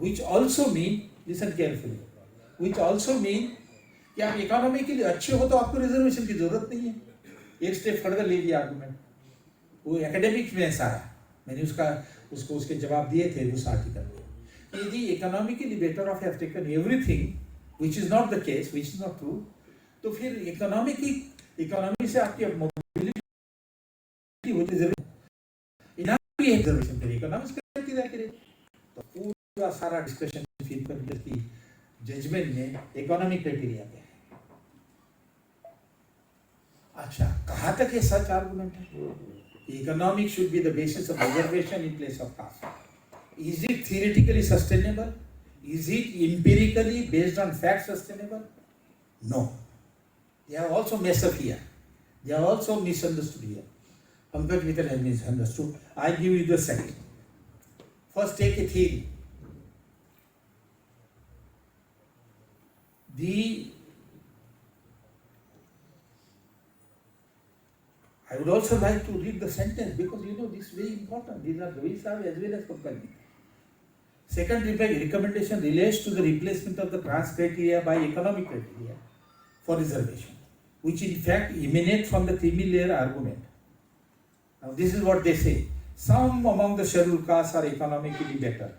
A: which also mean, listen carefully, which also mean कि आप इकोनॉमी के लिए अच्छे हो तो आपको रिजर्वेशन की जरूरत नहीं है. एक स्टेप फर्दर ले लिया आर्गुमेंट, वो एकेडमिक में सारा मैंने उसको उसके जवाब दिए थे उस आर्टिकल में. यदि economically better of have taken everything which is not the case, which is not true, तो फिर इकोनॉमी से आपकी मोबिलिटी होती जरूर भी रिजर्वेशन करिए, इकोनॉमिक्स करती रह करिए. तो पूरा सारा डिस्कशन फिर पर की जजमेंट में इकोनॉमिक क्राइटेरिया पे है. अच्छा, कहाँ तक ये सच आर्गुमेंट है? Economic should be the basis of reservation in place of caste. Is it theoretically sustainable? Is it empirically based on fact sustainable? No. They have also messed up here. They have also misunderstood here. Pankaj Mittal has misunderstood. I give you the second. First, take a theory. I would also like to read the sentence because this is very important. These are very savvy as well as Pankaj. Second recommendation relates to the replacement of the class criteria by economic criteria for reservation, which in fact emanate from the creamy layer argument. Now this is what they say. Some among the scheduled castes are economically better,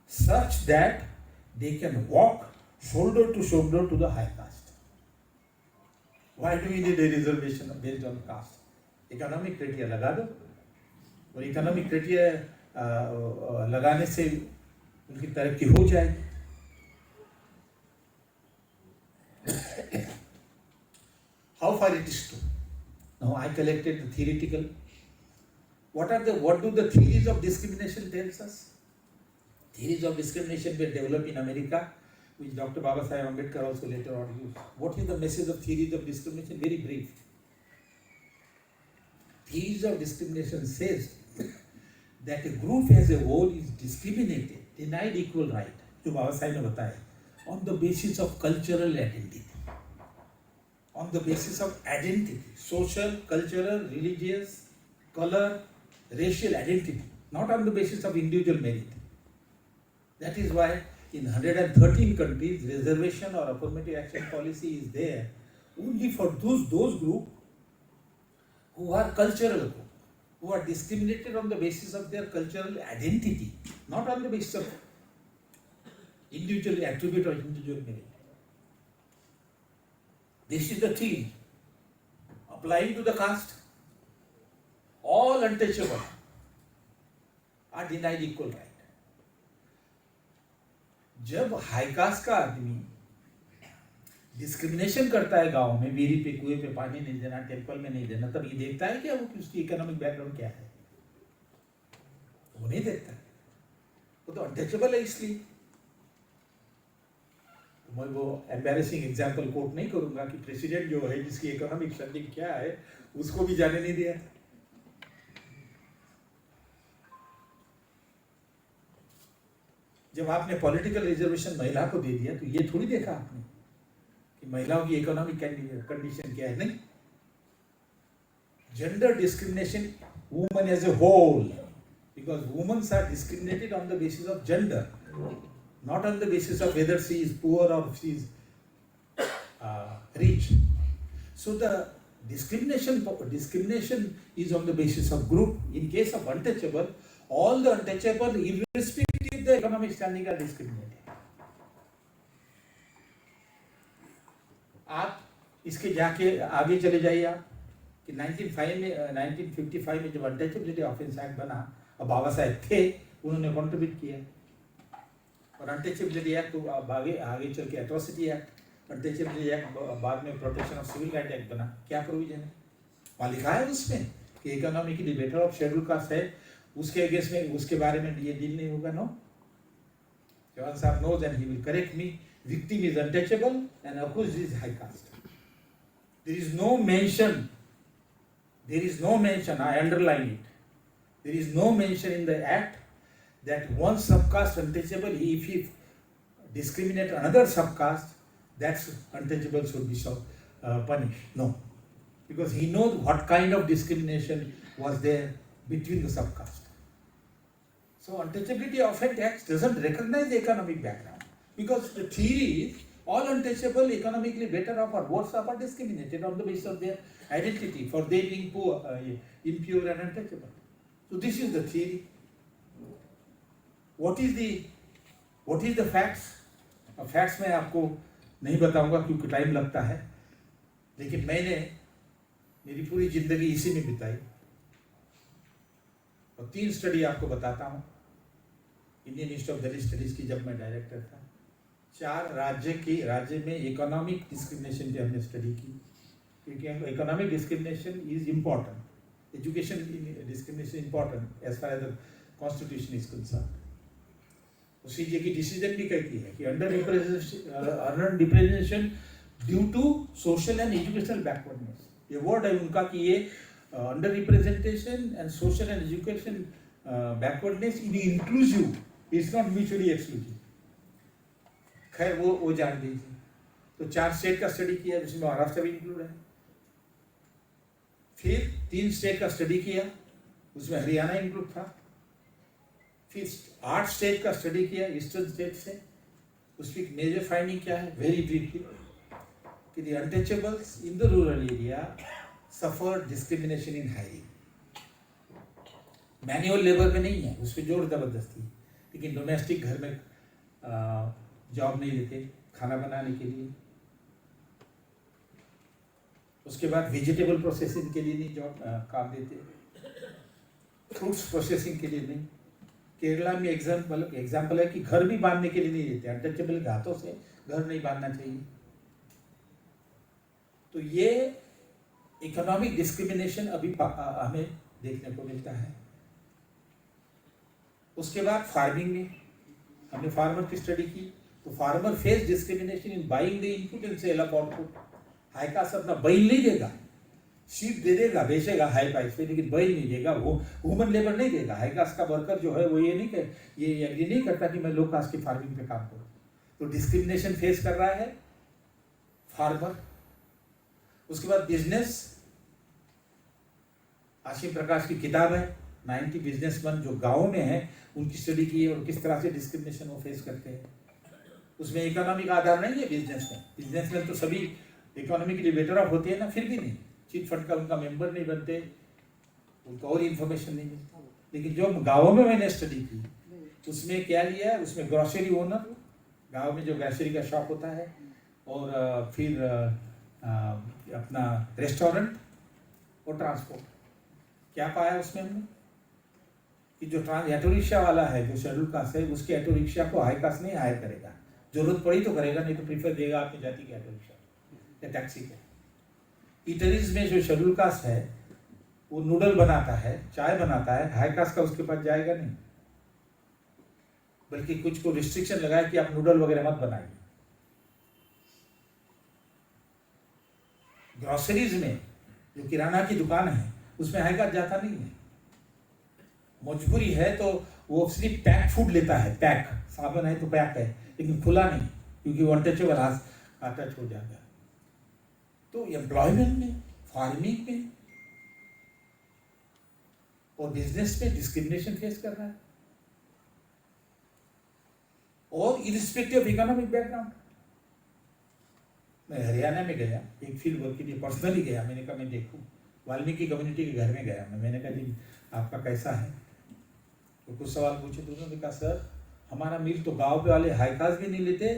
A: such that they can walk shoulder to shoulder to the high caste. Why do we need a reservation based on caste? Economic criteria लगा दो, और economic criteria लगाने से उनकी तरक्की हो जाएगी. How far it is true? Now I collected the theoretical. What do the theories of discrimination tells us? Theories of discrimination were developed in America, which Dr. Babasaheb Ambedkar also later on used. What is the message of theories of discrimination? Very brief. Theories of discrimination says that a group as a whole is discriminated, denied equal right, जो बाबा साहब ने बताया, on the basis of cultural identity, on the basis of identity, social, cultural, religious, color, racial identity, not on the basis of individual merit. That is why in 113 countries, reservation or affirmative action policy is there only for those groups who are cultural, who are discriminated on the basis of their cultural identity, not on the basis of individual attribute or individual merit. This is the theme. Applying to the caste, all untouchable are denied equal right. जब हाई कास्ट का आदमी डिस्क्रिमिनेशन करता है गांव में, बीरी पे कुएं पे पानी नहीं देना, टेम्पल में नहीं देना, तब ये देखता है क्या वो कि उसकी इकोनॉमिक बैकग्राउंड क्या है? वो नहीं देखता है, वो तो अनटचेबल है. इसलिए मैं वो एम्बैरेसिंग एग्जांपल कोट नहीं करूंगा कि प्रेसिडेंट जो है जिसकी इकोनॉमिक स्टैंडिंग क्या है उसको भी जाने नहीं दिया. जब आपने पॉलिटिकल रिजर्वेशन महिला को दे दिया तो ये थोड़ी देखा आपने कि महिलाओं की इकोनॉमिक कंडीशन क्या है. नहीं, gender discrimination woman as a whole, because womens are discriminated on the basis of gender, not on the basis of whether she is poor or she is rich. So the discrimination is on the basis of group. In case of untouchable, all the untouchable, irrespective of the economic standing, are discriminated. आप इसके जाके आगे चले जाइए आप कि 1955 में जब अनटचेबिलिटी ऑफेंस एक्ट बना और बाबा साहेब थे, उन्होंने कॉन्ट्रीब्यूट किया. और अनटचेबिलिटी एक्ट आगे चल के एट्रोसिटी एक्ट, अनटचेबिलिटी एक्ट बाद में protection of civil right act बना. क्या प्रोविजन है वहाँ लिखा है उसमें कि economically better off scheduled caste है, उसके अगेंस्ट में उसके बारे में ये डील नहीं होगा. नो, जवान साहब knows and he will correct me. Victim is untouchable and accused is high caste. There is no mention, I underline it, there is no mention in the act that one subcaste untouchable, if he discriminate another subcaste, that untouchable should be punished. No, because he knows what kind of discrimination was there between the subcaste. So untouchability of a tax doesn't recognize the economic background, because the theory is all untouchable, economically better off or worse off are discriminated on the basis of their identity, for they being poor, impure and untouchable. So this is the theory. What is the facts? अब फैक्ट्स मैं आपको नहीं बताऊंगा क्योंकि टाइम लगता है, लेकिन मैंने मेरी पूरी जिंदगी इसी में बिताई और 3 स्टडी आपको बताता हूँ। Indian institute of Dalit studies की जब मैं डायरेक्टर था, 4 राज्य में इकोनॉमिक डिस्क्रिमिनेशन की हमने स्टडी की, क्योंकि economic discrimination is important, education discrimination important as far as the constitution is concern. CJ की डिसीजन भी कहती है कि under representation due to social and educational backwardness, ये वर्ड है उनका कि ये under representation and social and education backwardness in inclusive, it's not mutually exclusive. खैर वो जान लीजिए। तो 4 स्टेट का स्टडी किया जिसमें महाराष्ट्र भी इंक्लूड है, फिर 3 स्टेट का स्टडी किया उसमें हरियाणा इंक्लूड था, फिर 8 स्टेट का स्टडी किया ईस्टर्न स्टेट से। उसकी मेजर फाइंडिंग क्या है, वेरी ब्रीफली, कि the untouchables in the rural area suffer discrimination in hiring. Manual labour में नहीं है, उस पर जोर जबरदस्ती, लेकिन डोमेस्टिक घर में जॉब नहीं देते खाना बनाने के लिए। उसके बाद वेजिटेबल प्रोसेसिंग के लिए नहीं जॉब काम देते, फ्रूट्स प्रोसेसिंग के लिए नहीं। केरला में एग्जाम्पल है कि घर भी बांधने के लिए नहीं देते, अनटचेबल के हाथों से घर नहीं बांधना चाहिए। तो ये इकोनॉमिक डिस्क्रिमिनेशन अभी हमें देखने को मिलता है। उसके बाद फार्मिंग में हमने फार्मर की स्टडी की, तो farmer face discrimination in buying the input and sale of output. High caste अपना बैल नहीं देगा, सीट दे देगा, बेचेगा हाई प्राइस पे, लेकिन बैल नहीं देगा, वो ह्यूमन लेबर नहीं देगा। हाई कास्ट का वर्कर जो है वो ये एग्री नहीं करता कि मैं लो कास्ट की फार्मिंग पे काम करूँ। तो डिस्क्रिमिनेशन फेस कर रहा है फार्मर। उसके बाद बिजनेस, आशीष प्रकाश की किताब है 90 बिजनेसमैन जो गाँव में है उनकी स्टडी की है और किस तरह से डिस्क्रिमिनेशन वो फेस करते हैं। उसमें इकोनॉमिक आधार नहीं है बिजनेस में तो सभी इकोनॉमिकली बेटर ऑफ होती है ना, फिर भी नहीं, चिट फंड का उनका मेंबर नहीं बनते, उनको और इन्फॉर्मेशन नहीं मिलती। लेकिन जो गाँवों में मैंने स्टडी की उसमें क्या लिया, उसमें ग्रॉसरी ओनर, गाँव में जो ग्रॉसरी का शॉप होता है, और फिर अपना रेस्टोरेंट और ट्रांसपोर्ट। क्या पाया उसमें हमने कि जो ऑटो रिक्शा वाला है जो शेड्यूल कास्ट है उसके ऑटो रिक्शा को हाई कास्ट नहीं हायर करेगा, जरूरत पड़ी तो करेगा, नहीं तो प्रीफर देगा अपनी जाति के ऑटो रिक्शा या टैक्सी के। ईटरीज में जो शेड्यूल कास्ट है वो नूडल बनाता है, चाय बनाता है, हाई कास्ट का उसके पास जाएगा नहीं, बल्कि कुछ को रिस्ट्रिक्शन लगाए कि आप नूडल वगैरह मत बनाइए। ग्रोसरीज में जो किराना की दुकान है उसमें हाई कास्ट जाता नहीं है, मजबूरी है तो वो सिर्फ पैक फूड लेता है, पैक साबुन है तो पैक है, लेकिन खुला नहीं, क्योंकि वो अनटचेबल अटैच हो जाता है। तो एम्प्लॉयमेंट में, फार्मिंग में और बिजनेस में डिस्क्रिमिनेशन फेस कर रहा है, और इरिस्पेक्टिव ऑफ इकोनॉमिक बैकग्राउंड। मैं हरियाणा में गया एक फील्ड वर्क के लिए, पर्सनली गया, मैंने कहा मैं देखूं, वाल्मीकि कम्युनिटी के घर में गया मैंने कहा जी आपका कैसा है, तो कुछ सवाल पूछे तो उन्होंने कहा सर हमारा मिल तो गांव पे वाले हाई कास्ट भी नहीं लेते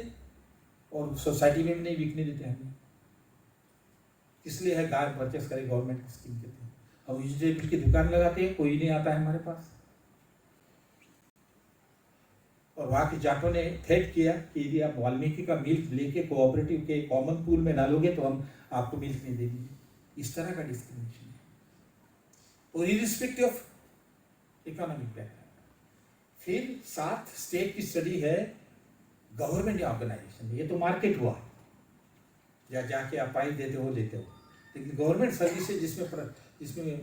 A: और सोसाइटी में भी नहीं बिकने देते हमें, इसलिए है गाय परचेस करे गवर्नमेंट की स्कीम देते हैं, हम वेजिटेबल की दुकान लगाते हैं, कोई नहीं आता है हमारे पास। और वहाँ के जाटों ने थ्रेट किया कि यदि आप वाल्मीकि का मिल्क लेके कोऑपरेटिव के कॉमन पूल में डालोगे तो हम आपको मिल्क नहीं देंगे। इस तरह का डिस्क्रिमिनेशन है, और इरिस्पेक्टिव ऑफ इकोनॉमिक बैकग्राउंड। फिर 7 स्टेट की स्टडी है गवर्नमेंट ऑर्गेनाइजेशन, ये तो मार्केट हुआ या जाके आप प्राइस देते हो, लेकिन गवर्नमेंट सर्विसेज जिसमें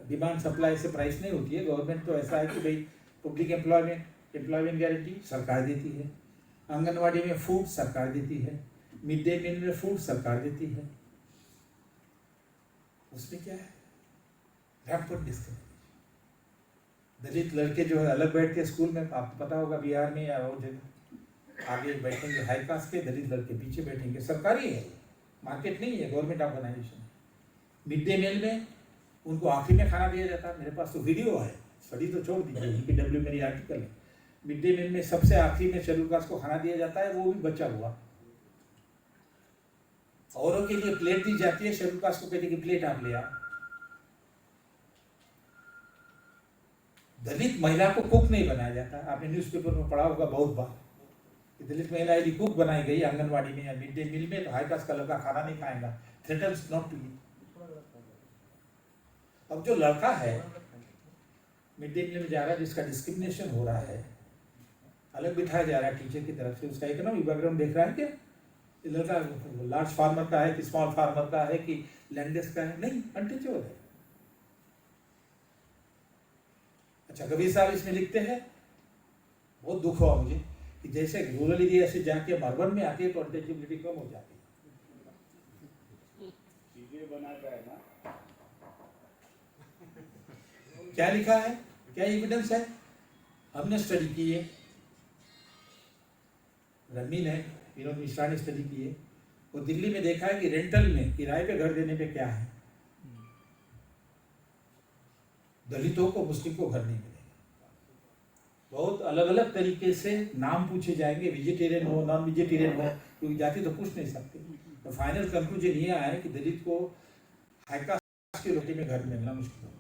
A: डिमांड सप्लाई से प्राइस नहीं होती है, गवर्नमेंट तो ऐसा है कि भाई पब्लिक एम्प्लॉयमेंट गारंटी सरकार देती है, आंगनवाड़ी में फूड सरकार देती है, मिड डे मील में फूड सरकार देती है, उसमें क्या है रैम्पेंट डिस्क्रिमिनेशन। दलित लड़के जो है अलग बैठ के स्कूल में, आपको पता होगा बिहार में या वो जगह आगे बैठेंगे हाई कास्ट के, दलित लड़के पीछे बैठेंगे। सरकारी है, मार्केट नहीं है, government organisation. Mid day meal में उनको आखिरी में खाना दिया जाता है। मेरे पास तो वीडियो है, स्टडी तो छोड़ दीजिए, UPW मेरी आर्टिकल है। मिड डे मील में सबसे आखिरी में शेड्यूल कास्ट को खाना दिया जाता है, वो भी बचा हुआ। औरों के लिए प्लेट दी जाती है, शेड्यूल कास्ट को कहते कि प्लेट आप ले आओ। दलित महिला को कुक नहीं बनाया जाता। आपने न्यूज़पेपर में पढ़ा होगा बहुत बार कि दलित महिला यदि कुक बनाई गई आंगनवाड़ी में या मिड डे मील में, तो हाई कास्ट का लड़का खाना नहीं खाएगा, थ्रेटन्स नॉट टू ईट। अब जो लड़का है मिड डे मील में जा रहा है, जिसका डिस्क्रिमिनेशन हो रहा है, अलग बिठाया जा रहा है टीचर की तरफ से, उसका इकोनॉमिक बैकग्राउंड देख रहा है क्या? ये लड़का लार्ज फार्मर का है कि स्मॉल फार्मर का है कि लैंडलेस का है? नहीं, अनटचेबल है। अच्छा, कबीर साहब इसमें लिखते हैं, बहुत दुख हुआ मुझे कि जैसे रूरल एरिया से जाके अर्बन में आती है तो अनटचेबिलिटी कम हो जाती है। क्या लिखा है, क्या एविडेंस है? हमने स्टडी की है, रमीन है, विनोद मिश्रा ने स्टडी की है, वो दिल्ली में देखा है कि रेंटल में, किराए पे घर देने पे क्या है, दलितों को मुस्लिम को घर नहीं मिलेगा। बहुत अलग अलग तरीके से नाम पूछे जाएंगे, वेजिटेरियन हो, नॉन वेजिटेरियन हो, क्योंकि जाति तो पूछ नहीं सकते। तो फाइनल कंक्लूजन ये आया है कि दलित को हाई कास्ट की रोटी में घर मिलना मुश्किल हो गया।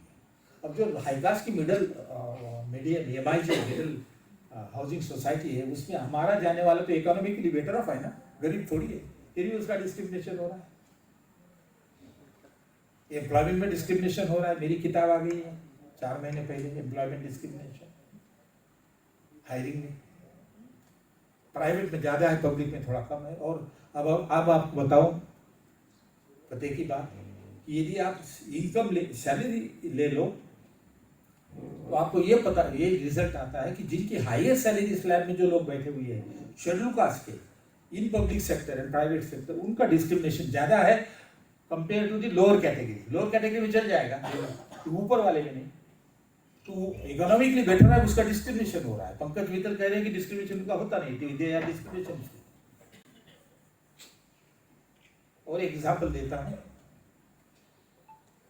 A: अब जो हाई कास्ट की मिडिल हाउसिंग सोसाइटी है, उसमें हमारा जाने वाला तो इकोनॉमिकली बेटर ऑफ है ना, गरीब थोड़ी है, फिर भी उसका डिस्क्रिमिनेशन हो रहा है। एम्प्लॉयमेंट में डिस्क्रिमिनेशन हो रहा है। मेरी किताब आ गई है 4 महीने पहले, एम्प्लॉयमेंट डिस्क्रिमिनेशन हायरिंग में। प्राइवेट में ज़्यादा है, पब्लिक में थोड़ा कम है। और अब आपको बताओ पते की बात, यदि आप इनकम सैलरी ले लो तो आपको ये पता, ये रिजल्ट आता है कि जिनकी हाईएस्ट सैलरी स्लैब में जो लोग बैठे हुए हैं शेड्यूल कास्ट के, in public sector and private sector, उनका डिस्क्रिमिनेशन ज़्यादा है compare to the lower category. Lower category में चल जाएगा, तो ऊपर वाले में नहीं। तो इकोनॉमिकली बेटर है, उसका डिस्क्रिमिनेशन हो रहा है। पंकज मित्तल कह रहे हैं कि डिस्क्रिमिनेशन उनका होता नहीं, दे आर डिस्क्रिमिनेशन। और एग्जाम्पल देता हूँ,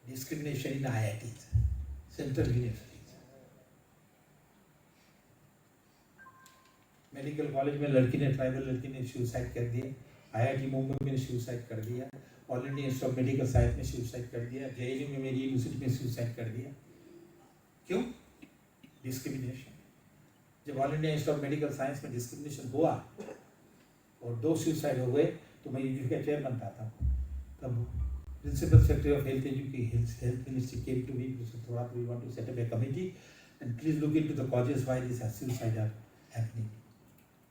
A: discrimination in IIT, central universities. Medical college में लड़की ने, ट्राइबल लड़की ने सुसाइड कर दिया, IIT मुंबई में सुसाइड कर दिया, all India institute of medical science में सुसाइड कर दिया, JNU में मेरी यूनिवर्सिटी में सुसाइड कर दिया। क्यों? डिस्क्रिमिनेशन। जब all India institute of medical science में डिस्क्रिमिनेशन हुआ और 2 सुसाइड हो गए, तो मैं यूनिवर्सिटी का चेयरमैन था तब principal secretary of health ministry came to me, थोड़ा we want to set up a committee and please look into the causes why this suicide are happening.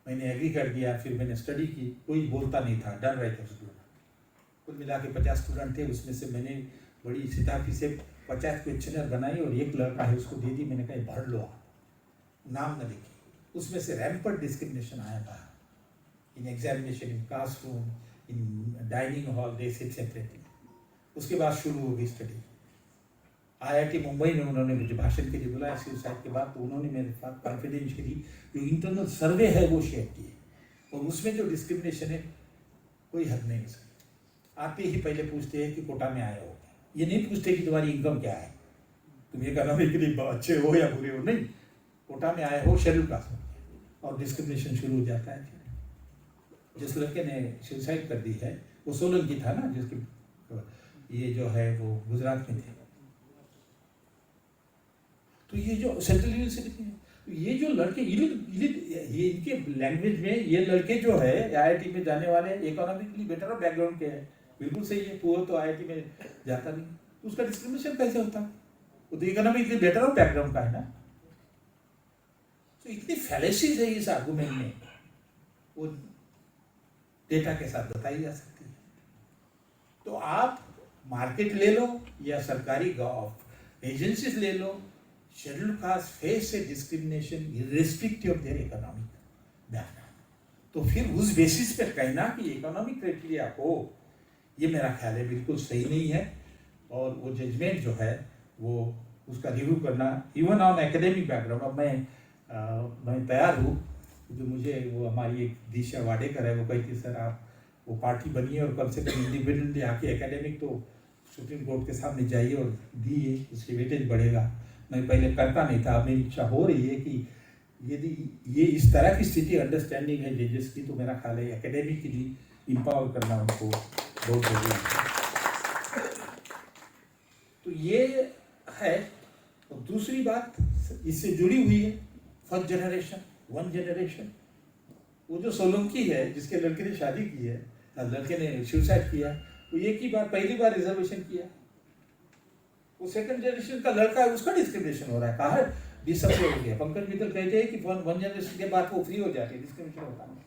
A: मैंने एग्री कर दिया, फिर मैंने स्टडी की, कोई बोलता नहीं था, डर रहे थे स्टूडेंट। कुल मिला के 50 स्टूडेंट थे, उसमें से मैंने बड़ी सिताफी से 50 क्वेश्चनर बनाई और एक लड़का है उसको दे दी। मैंने कहा भर लो, नाम न लिखी। उसमें से रैम्पट डिस्क्रिमिनेशन आया था in examination, in classroom, in dining hall, they sit separately. उसके बाद शुरू हो गई स्टडी। IIT मुंबई में उन्होंने मुझे भाषण के लिए बुलाया सुसाइड के बाद, तो उन्होंने मेरे साथ कॉन्फिडेंशियली जो इंटरनल सर्वे है वो शेयर किए, और उसमें जो डिस्क्रिमिनेशन है कोई हद नहीं उसकी। आते ही पहले पूछते हैं कि कोटा में आए हो, ये नहीं पूछते कि तुम्हारी इनकम क्या है, तुम इकोनॉमिकली अच्छे हो या बुरे हो, नहीं, कोटा में आए हो, शेड्यूल कास्ट, और डिस्क्रिमिनेशन शुरू हो जाता है। जिस लड़के ने सुसाइड कर दी है वो सोलंकी था ना, जिसकी ये जो है वो गुजरात में थे। तो ये जो सेंट्रल यूनिवर्सिटी में, तो ये जो लड़के ये इनके लैंग्वेज में ये लड़के जो है IIT में जाने वाले इकोनॉमिकली बेटर ऑफ बैकग्राउंड के हैं, बिल्कुल सही है। पुअर तो IIT में जाता नहीं, तो उसका डिस्क्रिमिनेशन कैसे होता? वो तो इकोनॉमिकली बेटर ऑफ बैकग्राउंड का है ना। तो इतनी फैलेसीज है इस आर्गुमेंट में, वो डेटा के साथ बताई जा सकती है। तो आप मार्केट ले लो या सरकारी एजेंसीज ले लो, शेड्यूल कास्ट फेस से discrimination irrespective of their economic background. तो फिर उस बेसिस पे कहना कि इकोनॉमिक क्राइटेरिया हो, ये मेरा ख्याल है बिल्कुल सही नहीं है। और वो जजमेंट जो है वो उसका रिव्यू करना, इवन ऑन एकेडमिक बैकग्राउंड। अब मैं तैयार हूँ, जो मुझे वो हमारी एक दिशा वाडेकर है, वो कहती सर आप वो पार्टी बनिए और कम से कम इंडिपेंडेंटली आके एकेडमिक तो सुप्रीम कोर्ट के सामने जाइए और दिए, उसकी वेटेज बढ़ेगा। मैं पहले करता नहीं था, अब मेरी इच्छा हो रही है कि यदि ये इस तरह की स्थिति अंडरस्टैंडिंग है जजेस की, तो मेरा ख्याल है एकेडमिक के लिए इम्पावर करना उनको बहुत जरूरी है। तो ये है। और दूसरी बात इससे जुड़ी हुई है, फर्स्ट जनरेशन, वन जनरेशन। वो जो सोलंकी है जिसके लड़के ने शादी की है, लड़के ने सुसाइड किया, वो एक ही बार पहली बार रिजर्वेशन किया। वो सेकंड जनरेशन का लड़का है, उसका डिस्क्रिमिनेशन हो रहा है। कहा डिसअप्रूव हो गया। पंकज मित्तल कहते हैं कि वन जनरेशन के बाद वो फ्री हो जाती है, डिस्क्रिमिनेशन होता नहीं।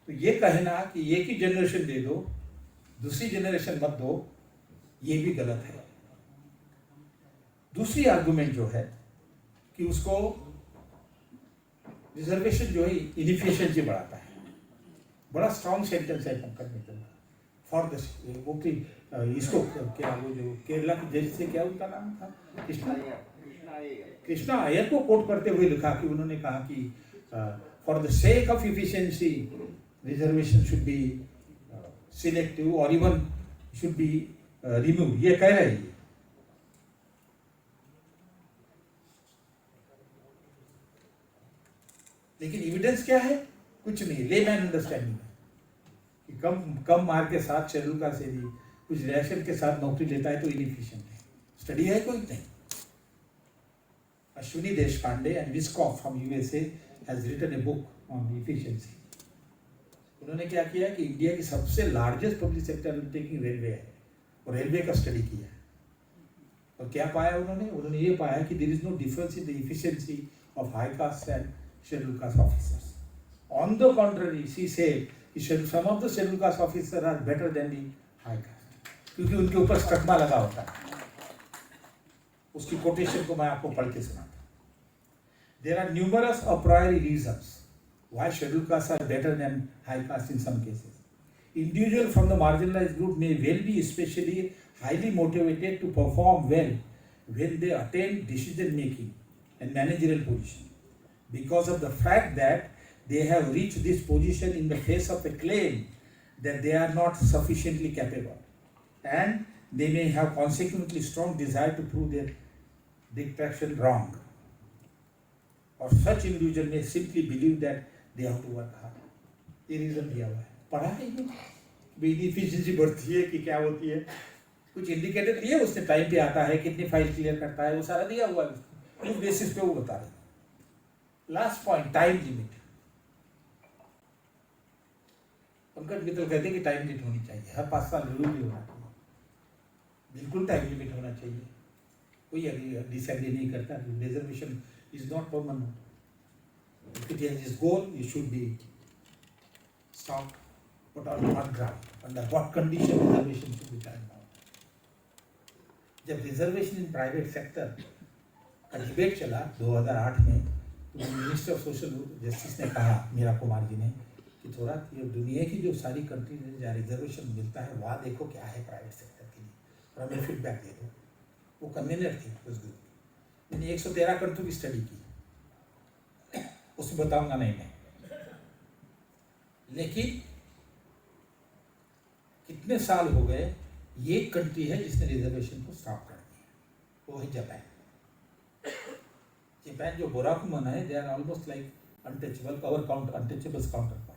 A: तो ये कहना कि एक ही जनरेशन दे दो, दूसरी जनरेशन मत दो, ये भी गलत है। दूसरी आर्गुमेंट जो है कि उसको रिजर्वेशन जो है इनएफिशिएंसी बढ़ाता है। बड़ा स्ट्रॉन्ग सेंटेंस है पंकज मित्तल का। फॉर द वो कि इसको क्या, वो जो केरला के जज से क्या उनका नाम था, कृष्णा अय्यर को कोट करते हुए लिखा कि उन्होंने कहा कि for the sake of efficiency reservation should be selective और इवन शुड बी रिमूव। ये कह रहे हैं। लेकिन एविडेंस क्या है? कुछ नहीं, लेमैन अंडरस्टैंडिंग है कि कम मार्क के साथ शेड्यूल कास्ट से भी कुछ रिएक्शन के साथ नौकरी लेता है तो इनएफिशिएंट है। स्टडी है कोई नहीं। Ashwini Deshpande and Weisskopf from USA has written a book on efficiency. उन्होंने क्या किया कि इंडिया की सबसे largest public sector undertaking railway है, और रेलवे का स्टडी किया। और क्या पाया उन्होंने ये पाया कि there is no difference in the efficiency of high caste and scheduled caste officers. On the contrary she said some of the scheduled caste officers are better than the high caste, क्योंकि उनके ऊपर स्टिग्मा लगा होता है। उसकी कोटेशन को मैं आपको पढ़ के सुनाता हूं। There are numerous a priori reasons why scheduled castes are better than high caste in some cases. Individuals from the marginalized group may well be especially highly motivated to perform well when they attain decision making and managerial position, because of the fact that they have reached this position in the face of a claim that they are not sufficiently capable, and they may have consequently strong desire to prove their detraction wrong, or such individual may simply believe that they have to work hard. ये रीजन दिया हुआ है, पढ़ा है इफिशिएंसी बढ़ती है कि क्या होती है, कुछ इंडिकेटर लिए उसने, टाइम पे आता है, कितनी फाइल क्लियर करता है, वो सारा दिया हुआ है। उस बेसिस पे वो बता रहे। Last point, time limit. Pankaj Mittal कहते हैं कि टाइम लिमिट होनी चाहिए, हर 5 साल रिव्यू भी होना चाहिए, बिल्कुल टाइम लिमिट होना चाहिए। कोई अभी डिसएग्री नहीं करता। Reservation is not permanent. If it is goal you should be stop, but on what ground, under what condition reservation should be time bound. जब रिजर्वेशन इन प्राइवेट सेक्टर का डिबेट चला 2008 में, तो मिनिस्टर ऑफ सोशल जस्टिस ने कहा, मीरा कुमार जी ने, कि थोड़ा ये दुनिया की जो सारी कंट्रीज में जहाँ रिजर्वेशन मिलता है वहाँ देखो क्या है प्राइवेट सेक्टर के लिए, और हमें फीडबैक दे दो। वो कन्वीनर थी उस ग्रुप। मैंने 113 कंट्री की स्टडी की, उसमें बताऊंगा नहीं मैं। लेकिन कितने साल हो गए, ये कंट्री है जिसने रिजर्वेशन को स्टॉप कर दिया, वो है जापान। जापान जो बोराकुमन है, they are almost like untouchable, our untouchables counter.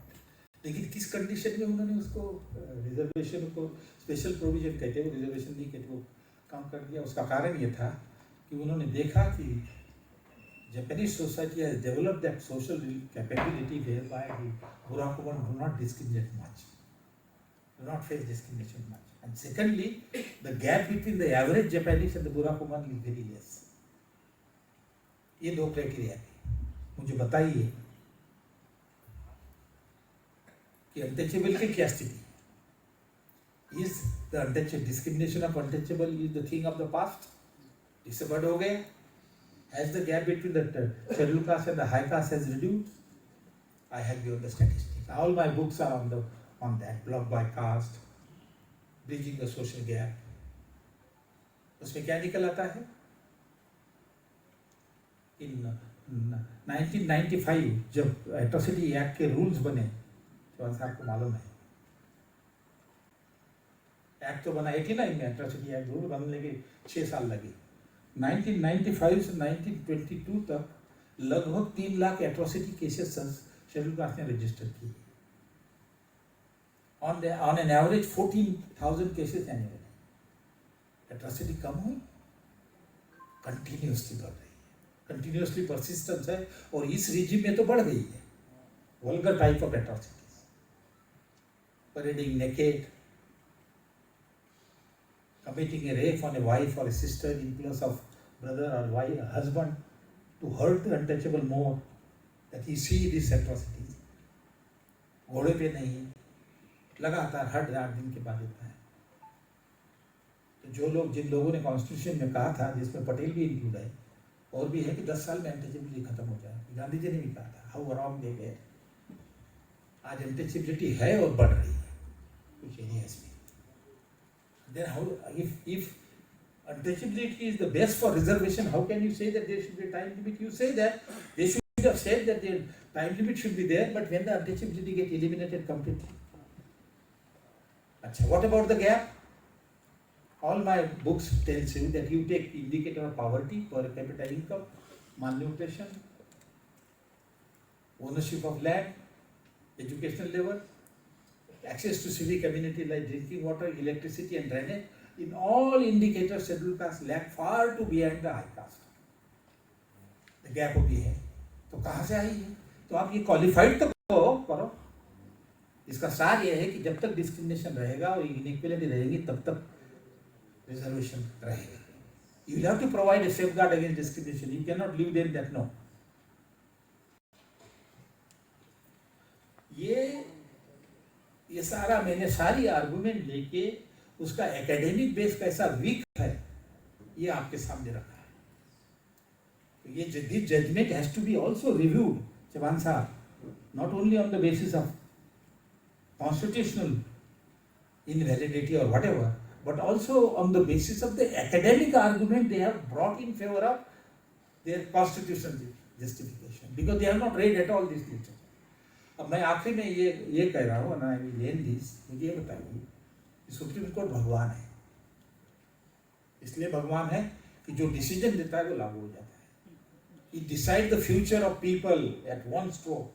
A: लेकिन किस कंडीशन में उन्होंने उसको रिजर्वेशन को स्पेशल प्रोविजन कहते हैं, वो रिजर्वेशन नहीं कहते, वो काम कर दिया। उसका कारण ये था कि उन्होंने देखा कि Japanese society has developed that social capability whereby the Burakuman do not discriminate much, do not face discrimination much. And secondly, the gap between the average Japanese and the Burakuman is very less. ये 2 क्राइटेरिया थे। मुझे बताइए कि अनटचेबल की क्या स्थिति है? Is the untouchable, discrimination of untouchable is the thing of the past? Disabled हो गए? Has the gap between the scheduled caste and the high caste has reduced? I have given the statistics, all my books are on that, block by caste, bridging the social gap, उसमें क्या निकल आता है? इन 1995 जब एट्रोसिटी एक्ट के रूल्स बने, तो आपको मालूम है, एक्ट तो बना 89 में, एट्रोसिटी एक्ट रूल बनने के 6 साल लगे। 1995 से 1922 तक लगभग 3 lakh atrocity cases schedule caste ने रजिस्टर किए। On an average 14,000 cases annually. Atrocity कम हुई? कंटिन्यूसली बढ़ रही है, कंटिन्यूसली परसिस्टेंस है, और इस रिजिम में तो बढ़ गई है। Vulgar type of atrocities, parading naked, committing a rape on a wife or a sister in place of brother or wife, husband, to hurt the untouchable more, that he see these atrocities. घोड़े पे नहीं, लगातार हर 8 दिन के बाद होता है। तो जिन लोगों ने कॉन्स्टिट्यूशन में कहा था, जिसमें पटेल भी इंक्लूड है, और भी है कि 10 साल में अनटचेबिलिटी खत्म हो जाए, गांधी जी ने भी कहा था, हाउ रॉन्ग दे गए। आज अनटचेबिलिटी है और बढ़ रही है कुछ एरियाज में। Then how, if untouchability is the best for reservation, how can you say that there should be a time limit? You say that they should have said that the time limit should be there, but when the untouchability get eliminated completely. Achha, what about the gap? All my books tells you that you take indicator of poverty, per capita income, malnutrition, ownership of land, educational level, access to civic amenity like drinking water, electricity and drainage. In all indicators, scheduled caste lag far to behind the high caste. The gap भी है, तो कहाँ से आई है? तो आप ये क्वालिफाइड तो करो। इसका सार ये है कि जब तक डिस्क्रिमिनेशन रहेगा और इनइक्वालिटी रहेगी, तब तक रिजर्वेशन रहेगा। You will have to provide a safeguard against discrimination. You cannot leave them that no. ये सारा मैंने सारी आर्गुमेंट लेके उसका एकेडमिक बेस कैसा वीक है, ये आपके सामने रखा है। तो ये this judgement has to be also reviewed, Chauhan साहब, not only on the basis of constitutional invalidity or whatever, but also on the basis of the academic argument they have brought in favor of their constitutional justification, because they have not read at all this literature. अब मैं आखिरी में ये कह रहा हूँ ना, मुझे ये बताइए, सुप्रीम कोर्ट भगवान है, इसलिए भगवान है कि जो डिसीजन देता है वो लागू हो जाता है। It decides the future of people at one stroke.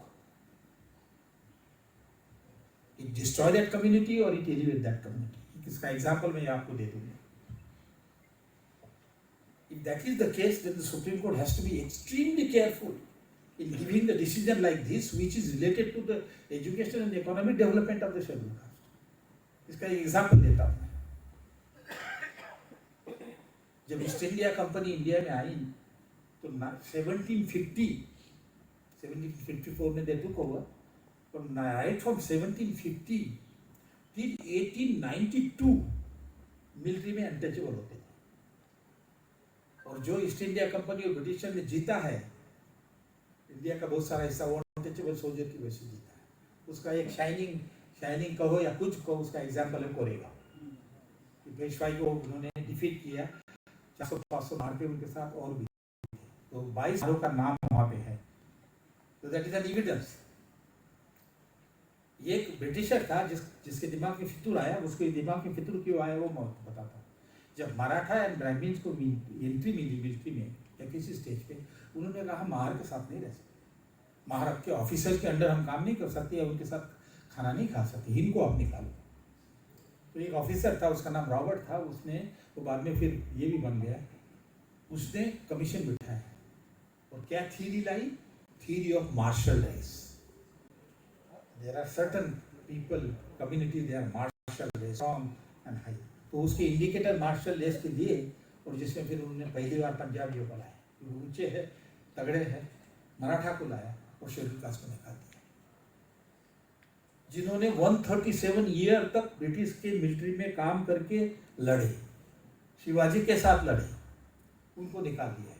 A: It destroy that community or it elevate that community. इसका एग्जाम्पल मैं आपको दे दूंगा। If that is the case, then the Supreme Court has to be extremely careful in giving the decision like this, which is related to the education and economic development of the scheduled caste. इसका एग्जाम्पल देता हूँ। जब ईस्ट इंडिया कंपनी इंडिया में आई तो 1754 में they took over, right from 1750 till 1892 military में अनटचेबल होते थे, और जो ईस्ट इंडिया कंपनी और ब्रिटिशर ने जीता है, इंडिया का बहुत सारा हिस्सा वो अनटचेबल सोल्जर की वजह से जीता है। उसका एक शाइनिंग कहो या कुछ कहो, उसका एग्जाम्पल है कोरेगांव। पेशवाई को उन्होंने डिफीट किया, 400-500 मार के उनके साथ, और भी तो 22 मारों का नाम वहाँ पे है। तो दैट इज एन एविडेंस। ये एक ब्रिटिशर था जिसके दिमाग में फितूर आया, उसके दिमाग में फितूर क्यों आया वो मैं बताता हूँ। जब मराठा एंड ब्राह्मण्स को एंट्री मिली मिलिट्री में या किसी स्टेज पे, उन्होंने कहा हम महार के साथ नहीं रह सकते, महार के ऑफिसर के अंडर हम काम नहीं कर सकते या उनके साथ खाना नहीं खा सकते, इनको आप निकालो। तो एक ऑफिसर था, उसका नाम रॉबर्ट था, उसने वो बाद में फिर ये भी बन गया, उसने कमीशन बिठाया और क्या थ्योरी लाई, theory of martial race. There are certain people, communities, they are martial race, strong and high. तो उसके इंडिकेटर मार्शल रेस के लिए, और जिसमें फिर उन्होंने पहली बार पंजाबियों को लाया, वो ऊंचे है, तगड़े हैं, मराठा को लाया और शेड्यूल कास्ट को निकाल दिया, जिन्होंने 137 ईयर तक ब्रिटिश के मिलिट्री में काम करके लड़े, शिवाजी के साथ लड़े, उनको निकाल दिया।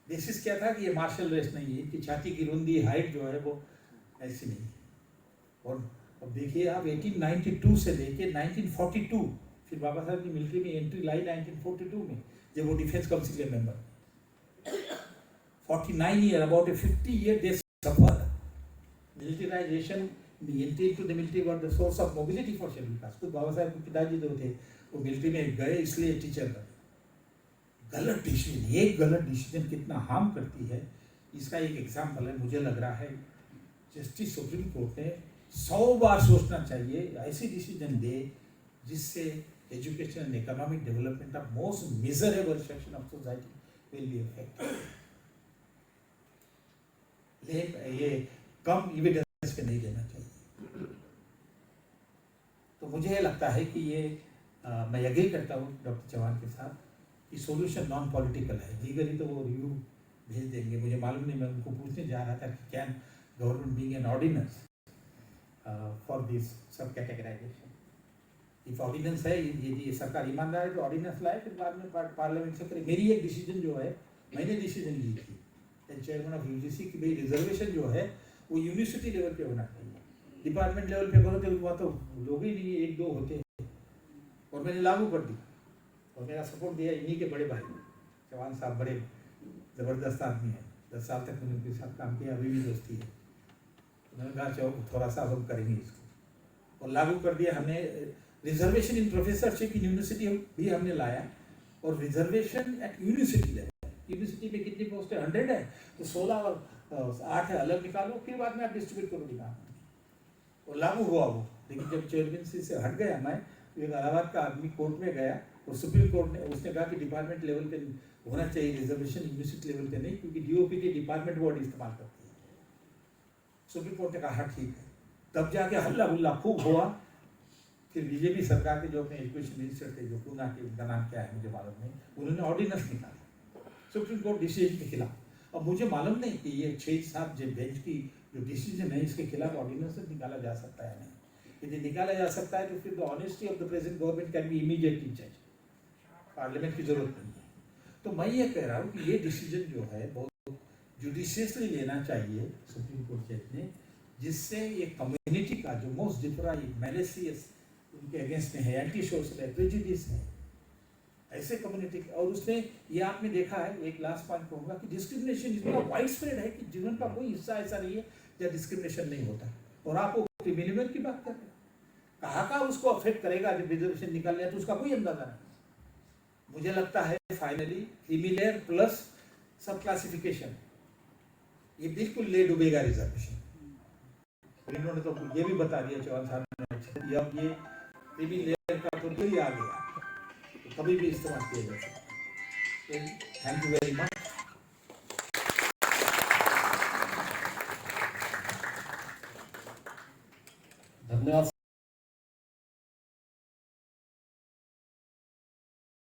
A: बेसिस क्या था कि ये मार्शल रेस नहीं है, इनकी छाती की रुंदी हाइट जो है वो ऐसी नहीं है। और अब देखिए आप 1892 से लेके 1942 फिर बाबा साहब की मिलिट्री में एंट्री लाई 1942 में, जब वो डिफेंस काउंसिल के member. 49 year, about A 50 year they suffer. Militarisation, entry into the military was the source of mobility for schedule caste. खुद बाबा साहब के पिताजी जो थे वो मिलिट्री में गए, इसलिए टीचर बने। गलत डिसीजन, एक गलत डिसीजन कितना हार्म करती है, इसका एक एग्जाम्पल है। मुझे लग रहा है जस्टिस सुप्रीम कोर्ट ने 100 बार सोचना चाहिए, ऐसी डिसीजन दे जिससे education and economic development of most miserable section of society will be affected. ये कम एविडेंस पे नहीं देना चाहिए। तो मुझे लगता है कि ये मैं एग्री करता हूँ डॉक्टर चौहान के साथ कि सॉल्यूशन नॉन पॉलिटिकल है। लीगली तो वो रिव्यू भेज देंगे, मुझे मालूम नहीं, मैं उनको पूछने जा रहा था कि can government being an ordinance for this subcategorisation. If ordinance है, ये सरकार ईमानदार है तो ऑर्डिनेंस लाए, फिर बाद में पार्लियामेंट से करे। मेरी एक डिसीजन जो है, मैंने डिसीजन ली थी चेयरमैन ऑफ यूजीसी की, भाई रिजर्वेशन जो है वो यूनिवर्सिटी लेवल पे होना चाहिए। डिपार्टमेंट लेवल पे करो तो वहाँ तो लोग ही नहीं, एक दो होते हैं, और मैंने लागू कर दी। और मेरा सपोर्ट दिया इन्हीं के बड़े भाई चौहान साहब, बड़े ज़बरदस्त आदमी है, 10 साल तक मैंने उनके साथ काम किया, अभी भी दोस्ती है। उन्होंने कहा चलो थोड़ा सा हम करेंगे इसको, और लागू कर दिया हमने। Reservation in professorship in university भी हमने लाया, और reservation at university level. University में कितनी पोस्ट है, 100 है, तो 16 और 8 है, अलग निकालो, फिर बाद में आप डिस्ट्रीब्यूट करो दिमाग। और लागू हुआ वो। लेकिन जब चेयरमैनसी से हट गया मैं, तो एक इलाहाबाद का आदमी कोर्ट में गया, और सुप्रीम कोर्ट ने उसने कहा कि डिपार्टमेंट लेवल पे होना चाहिए रिजर्वेशन, यूनिवर्सिटी लेवल पे नहीं, क्योंकि डीओपीटी डिपार्टमेंट बोर्ड इस्तेमाल करती है। सुप्रीम कोर्ट ने कहा हाँ ठीक है। तब जाके हल्ला गुल्ला खूब हुआ। फिर बीजेपी सरकार के जो अपने एजुकेशन मिनिस्टर थे, जो पूना के, उनका नाम क्या है मुझे मालूम नहीं, उन्होंने ऑर्डिनेंस निकाला सुप्रीम कोर्ट डिसीजन के खिलाफ। अब मुझे मालूम नहीं कि ये 6-7 जो बेंच की जो डिसीजन है, इसके खिलाफ ऑर्डिनेंस निकाला जा सकता है नहीं। यदि निकाला जा सकता है तो फिर the honesty of the present government can be immediately change, parliament की जरूरत नहीं है। तो मैं ये कह रहा हूँ कि ये डिसीजन जो है बहुत जुडिशियसली लेना चाहिए सुप्रीम कोर्ट जज ने, जिससे ये कम्युनिटी का जो मोस्ट डिप्राइव्ड, मैलिशियस उनके अगेंस्ट में है, एंटी सोशल है, प्रेजुडिस है, ऐसे कम्युनिटी। और उसने ये आपने देखा है, एक लास्ट पॉइंट कहूँगा कि डिस्क्रिमिनेशन इतना वाइड स्प्रेड है कि जीवन का कोई हिस्सा ऐसा नहीं है जहाँ डिस्क्रिमिनेशन नहीं होता। और आप वो क्रिमिनल की बात कर रहे हैं, कहाँ उसको अफेक्ट करेगा जब रिजर्वेशन निकाल लिया, तो उसका कोई अंदाजा नहीं। मुझे लगता है फाइनली क्रिमिनल प्लस सब क्लासिफिकेशन ये बिल्कुल ले डूबेगा रिजर्वेशन। इन्होंने तो ये भी बता दिया चौहान साहब ने, अब ये क्रिमिनल का तो ही आ गया, तो कभी भी इस्तेमाल किया जा सकता है। Thank you very much.
B: धन्यवाद।